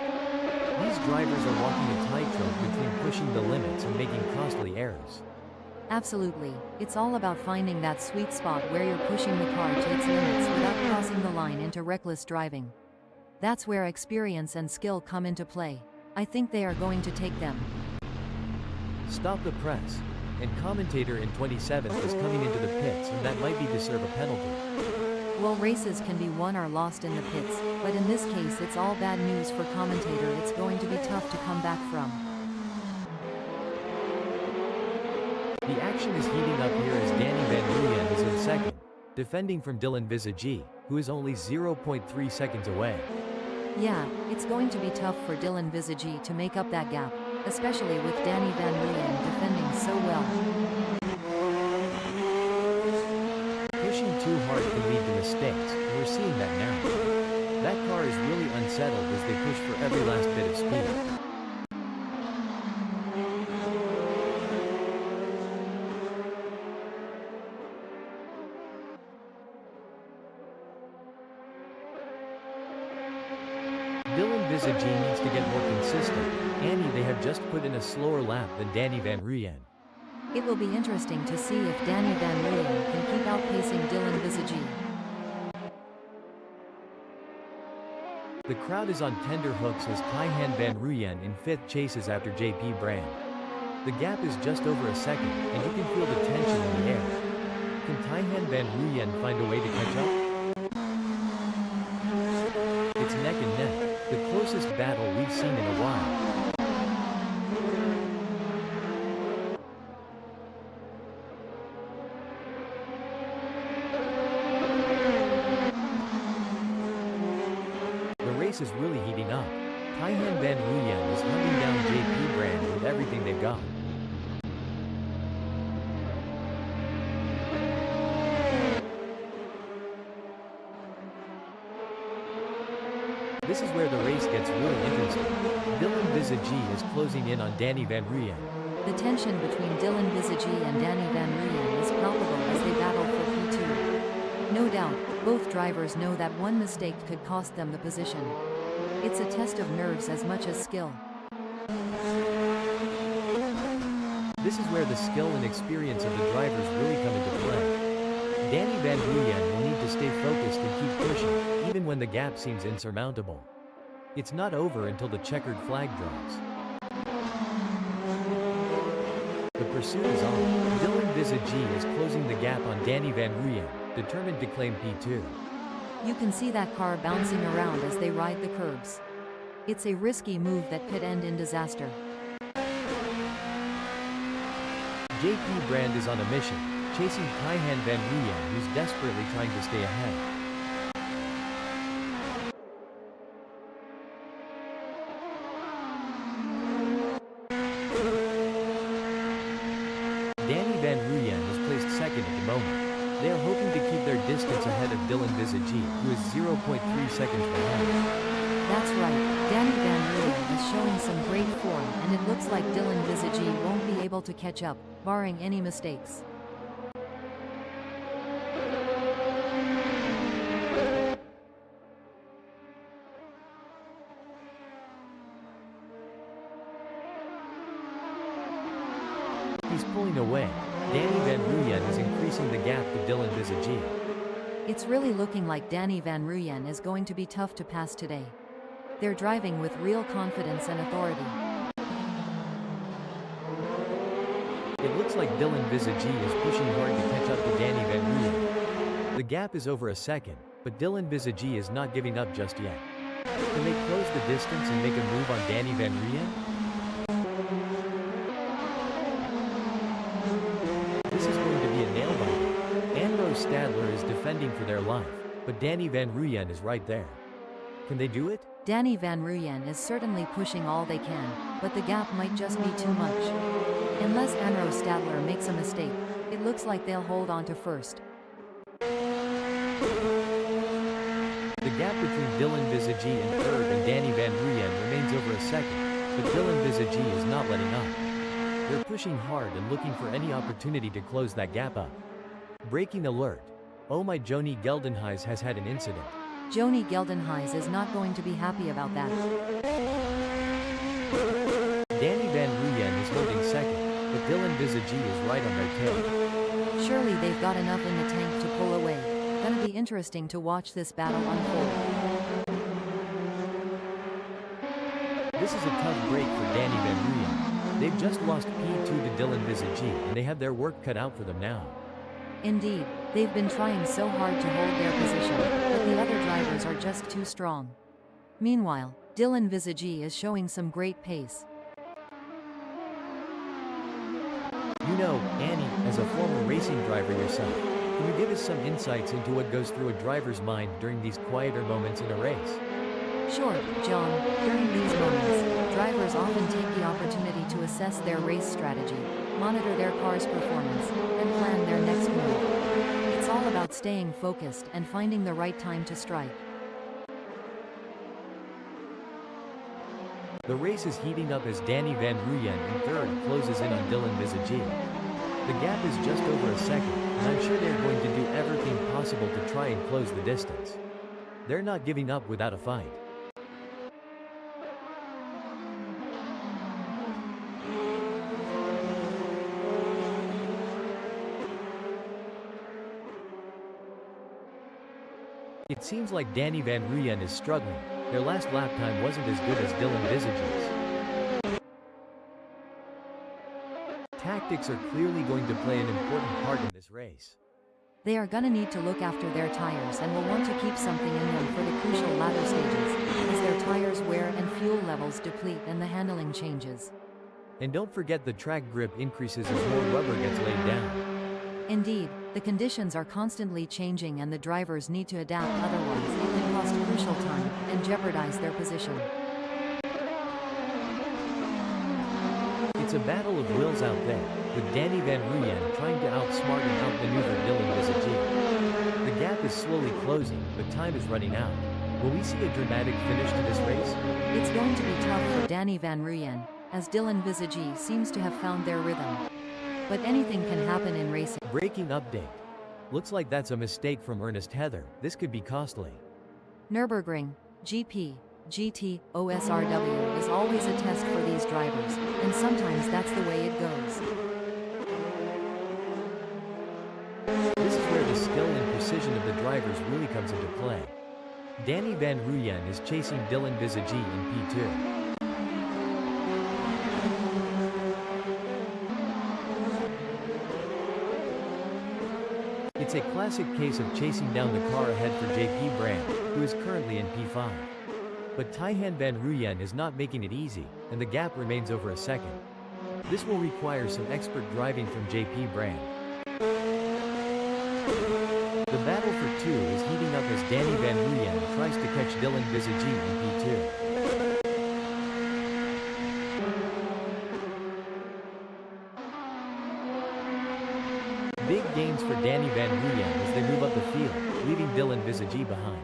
These drivers are walking a tightrope between pushing the limits and making costly errors. Absolutely, it's all about finding that sweet spot where you're pushing the car to its limits without crossing the line into reckless driving. That's where experience and skill come into play. I think they are going to take them. Stop the press. And commentator in 27th is coming into the pits, and that might be to serve a penalty. Well, races can be won or lost in the pits, but in this case it's all bad news for commentator. It's going to be tough to come back from. The action is heating up here as Danny Van Ruyen is in second, defending from Dylan Visage, who is only 0.3 seconds away. Yeah, it's going to be tough for Dylan Visage to make up that gap, especially with Danny Van Ruyen defending so well. Pushing too hard can lead to mistakes, and we're seeing that now. That car is really unsettled as they push for every last bit of speed. Dylan Visage needs to get more consistent. Annie, they have just put in a slower lap than Danny Van Ruyen. It will be interesting to see if Danny Van Ruyen can keep outpacing Dylan Visage. The crowd is on tender hooks as Taihan Van Ruyen in 5th chases after JP Brand. The gap is just over a second, and you can feel the tension in the air. Can Taihan Van Ruyen find a way to catch up? It's neck and neck, the closest battle we've seen in a while. The race is really heating up. Kaihan Van Ruyen is hunting down JP Brand with everything they've got. This is where the race gets really interesting. Dylan Visagi is closing in on Danny Van Ruyen. The tension between Dylan Visagi and Danny Van Ruyen is palpable as they battle for P2. No doubt, both drivers know that one mistake could cost them the position. It's a test of nerves as much as skill. This is where the skill and experience of the drivers really come into play. Danny Van Ruyen will need to stay focused and keep pushing, even when the gap seems insurmountable. It's not over until the checkered flag drops. The pursuit is on. Dylan Visagi is closing the gap on Danny Van Ruyen, determined to claim P2. You can see that car bouncing around as they ride the curbs. It's a risky move that could end in disaster. JP Brand is on a mission, chasing Kaihan Van Ruyen, who's desperately trying to stay ahead. Danny Van Ruyen is placed second at the moment. They are hoping to keep their distance ahead of Dylan Visagi, who is 0.3 seconds behind. That's right, Danny Van Ruyen is showing some great form, and it looks like Dylan Visagi won't be able to catch up, barring any mistakes. He's pulling away. Danny Van Ruyen is increasing the gap to Dylan Visagi. It's really looking like Danny Van Ruyen is going to be tough to pass today. They're driving with real confidence and authority. It looks like Dylan Visagi is pushing hard to catch up to Danny Van Ruyen. The gap is over a second, but Dylan Visagi is not giving up just yet. Can they close the distance and make a move on Danny Van Ruyen? This is going to be a nail-biter. Andros Stadler is defending for their life, but Danny Van Ruyen is right there. Can they do it? Danny Van Ruyen is certainly pushing all they can, but the gap might just be too much. Unless Andros Stadler makes a mistake, it looks like they'll hold on to first. The gap between Dylan Visagi in third and Danny Van Ruyen remains over a second, but Dylan Visagi is not letting up. They're pushing hard and looking for any opportunity to close that gap up. Breaking alert. Oh my, Joni Geldenhuys has had an incident. Joni Geldenhuys is not going to be happy about that. Danny Van Ruyen is holding second, but Dylan Visagi is right on their tail. Surely they've got enough in the tank to pull away. Gonna be interesting to watch this battle unfold. This is a tough break for Danny Van Ruyen. They've just lost P2 to Dylan Visagi, and they have their work cut out for them now. Indeed, they've been trying so hard to hold their position, but the other drivers are just too strong. Meanwhile, Dylan Visagi is showing some great pace. You know, Annie, as a former racing driver yourself, can you give us some insights into what goes through a driver's mind during these quieter moments in a race? Sure, John. During these moments, drivers often take the opportunity to assess their race strategy, monitor their car's performance, and plan their next move. It's all about staying focused and finding the right time to strike. The race is heating up as Danny Van Ruyen in third closes in on Dylan Visagi. The gap is just over a second, and I'm sure they're going to do everything possible to try and close the distance. They're not giving up without a fight. It seems like Danny Van Ruyen is struggling. Their last lap time wasn't as good as Dylan Visagi's. Tactics are clearly going to play an important part in this race. They are gonna need to look after their tires and will want to keep something in them for the crucial ladder stages, as their tires wear and fuel levels deplete and the handling changes. And don't forget the track grip increases as more rubber gets laid down. Indeed, the conditions are constantly changing and the drivers need to adapt, otherwise it can cost crucial time and jeopardize their position. It's a battle of wills out there, with Danny Van Ruyen trying to outsmart and outmaneuver Dylan Visagie. The gap is slowly closing, but time is running out. Will we see a dramatic finish to this race? It's going to be tough for Danny Van Ruyen, as Dylan Visagie seems to have found their rhythm. But anything can happen in racing. Breaking update. Looks like that's a mistake from Ernest Heather. This could be costly. Nurburgring, GP, GT, OSRW is always a test for these drivers, and sometimes that's the way it goes. This is where the skill and precision of the drivers really comes into play. Danny Van Ruyen is chasing Dylan Visagie in P2. It's a classic case of chasing down the car ahead for JP Brand, who is currently in P5. But Taihan Van Ruyen is not making it easy, and the gap remains over a second. This will require some expert driving from JP Brand. The battle for 2 is heating up as Danny Van Ruyen tries to catch Dylan Visagie in P2. Big gains for Danny Van Ruyen as they move up the field, leaving Dylan Visagie behind.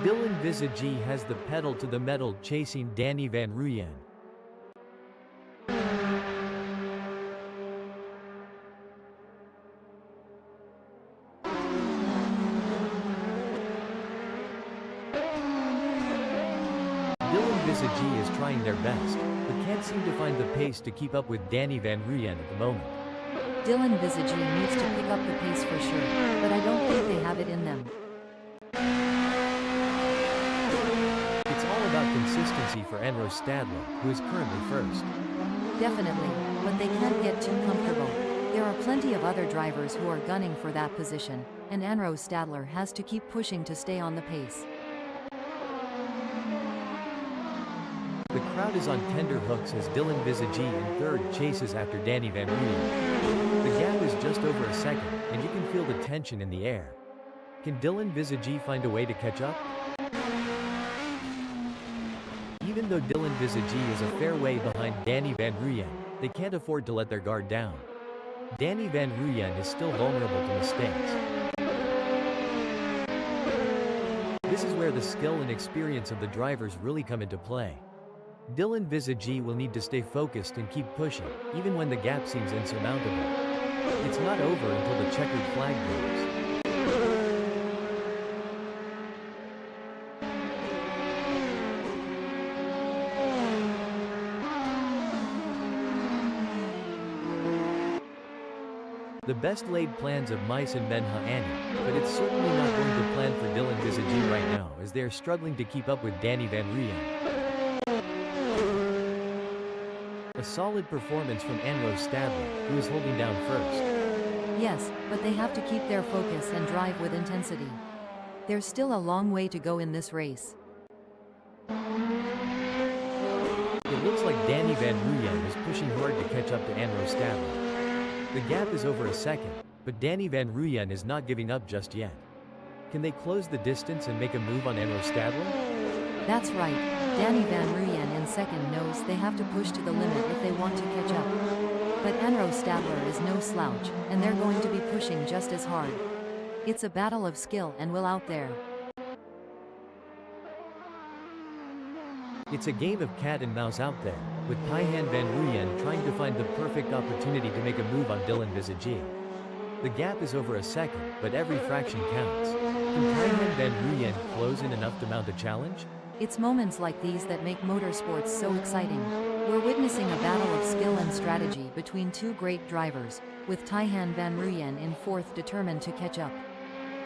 Dylan Visagie has the pedal to the metal chasing Danny Van Ruyen. Dylan Visagie is trying their best, but can't seem to find the pace to keep up with Danny Van Ruyen at the moment. Dylan Visagie needs to pick up the pace for sure, but I don't think they have it in them. It's all about consistency for Anro Stadler, who is currently first. Definitely, but they can't get too comfortable. There are plenty of other drivers who are gunning for that position, and Anro Stadler has to keep pushing to stay on the pace. The crowd is on tender hooks as Dylan Visagie in third chases after Danny Van Ruyen. The gap is just over a second, and you can feel the tension in the air. Can Dylan Visagie find a way to catch up? Even though Dylan Visagie is a fair way behind Danny Van Ruyen, they can't afford to let their guard down. Danny Van Ruyen is still vulnerable to mistakes. This is where the skill and experience of the drivers really come into play. Dylan Visagie will need to stay focused and keep pushing, even when the gap seems insurmountable. It's not over until the checkered flag goes. The best laid plans of Mice and Menha Annie, but it's certainly not going to plan for Dylan Visagie right now as they are struggling to keep up with Danny Van Ruyen. A solid performance from Anro Stadler, who is holding down first. Yes, but they have to keep their focus and drive with intensity. There's still a long way to go in this race. It looks like Danny Van Ruyen is pushing hard to catch up to Anro Stadler. The gap is over a second, but Danny Van Ruyen is not giving up just yet. Can they close the distance and make a move on Anro Stadler? That's right. Danny Van Ruyen in second knows they have to push to the limit if they want to catch up. But Anro Stadler is no slouch, and they're going to be pushing just as hard. It's a battle of skill and will out there. It's a game of cat and mouse out there, with Taihan Van Ruyen trying to find the perfect opportunity to make a move on Dylan Visagie. The gap is over a second, but every fraction counts. Can Taihan Van Ruyen close in enough to mount a challenge? It's moments like these that make motorsports so exciting. We're witnessing a battle of skill and strategy between two great drivers, with Taihan Van Ruyen in fourth determined to catch up.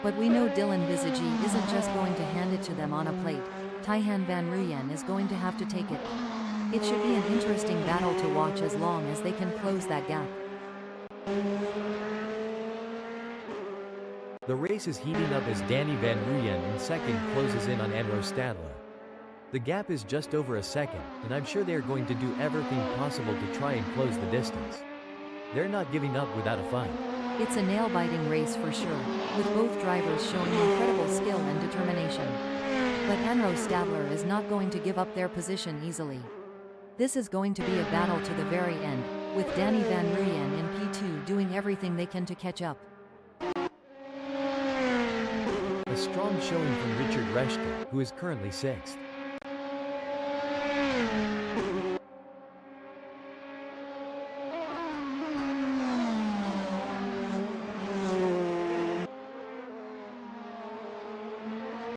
But we know Dylan Visagie isn't just going to hand it to them on a plate. Taihan Van Ruyen is going to have to take it. It should be an interesting battle to watch as long as they can close that gap. The race is heating up as Danny Van Ruyen in second closes in on Anro Stadler. The gap is just over a second, and I'm sure they are going to do everything possible to try and close the distance. They're not giving up without a fight. It's a nail-biting race for sure, with both drivers showing incredible skill and determination. But Anro Stadler is not going to give up their position easily. This is going to be a battle to the very end, with Danny Van Ruyen in P2 doing everything they can to catch up. A strong showing from Richard Reschke, who is currently 6th.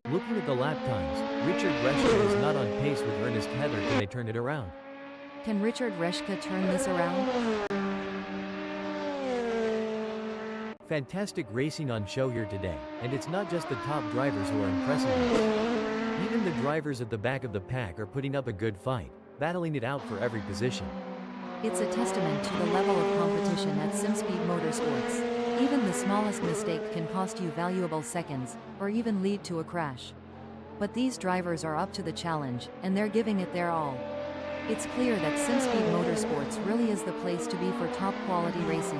Looking at the lap times, Richard Reschke is not on pace with Ernest Heather. Can they turn it around? Can Richard Reschke turn this around? Fantastic racing on show here today, and it's not just the top drivers who are impressing us. Even the drivers at the back of the pack are putting up a good fight, battling it out for every position. It's a testament to the level of competition at Simspeed Motorsports. Even the smallest mistake can cost you valuable seconds, or even lead to a crash. But these drivers are up to the challenge, and they're giving it their all. It's clear that Simspeed Motorsports really is the place to be for top quality racing.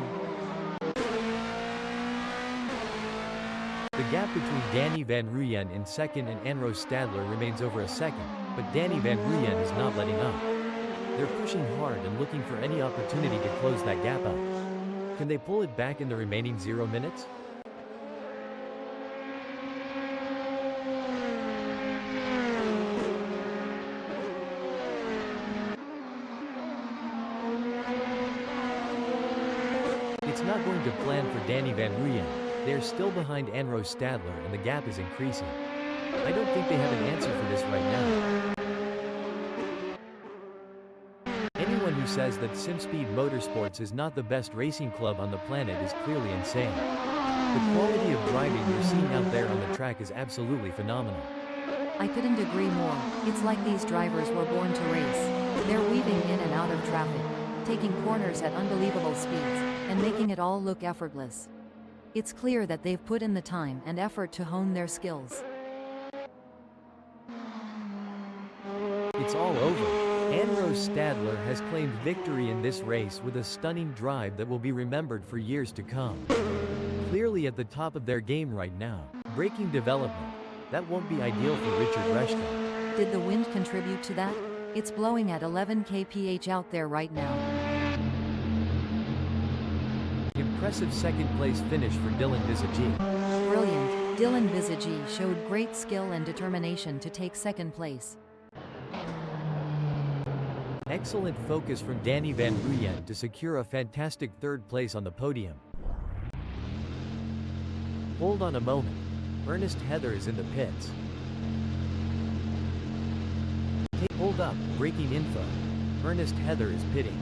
The gap between Danny Van Ruyen in 2nd and Anrose Stadler remains over a second, but Danny Van Ruyen is not letting up. They're pushing hard and looking for any opportunity to close that gap up. Can they pull it back in the remaining 0 minutes? It's not going to plan for Danny Van Ruyen. They're still behind Anrose Stadler and the gap is increasing. I don't think they have an answer for this right now. Anyone who says that Simspeed Motorsports is not the best racing club on the planet is clearly insane. The quality of driving you're seeing out there on the track is absolutely phenomenal. I couldn't agree more. It's like these drivers were born to race. They're weaving in and out of traffic, taking corners at unbelievable speeds, and making it all look effortless. It's clear that they've put in the time and effort to hone their skills. It's all over. Anrose Stadler has claimed victory in this race with a stunning drive that will be remembered for years to come. Clearly at the top of their game right now. Braking development. That won't be ideal for Richard Reschke. Did the wind contribute to that? It's blowing at 11 kph out there right now. Impressive second place finish for Dylan Visagi. Brilliant. Dylan Visagi showed great skill and determination to take second place. Excellent focus from Danny Van Ruyen to secure a fantastic third place on the podium. Hold on a moment. Ernest Heather is in the pits. Hold up, breaking info. Ernest Heather is pitting.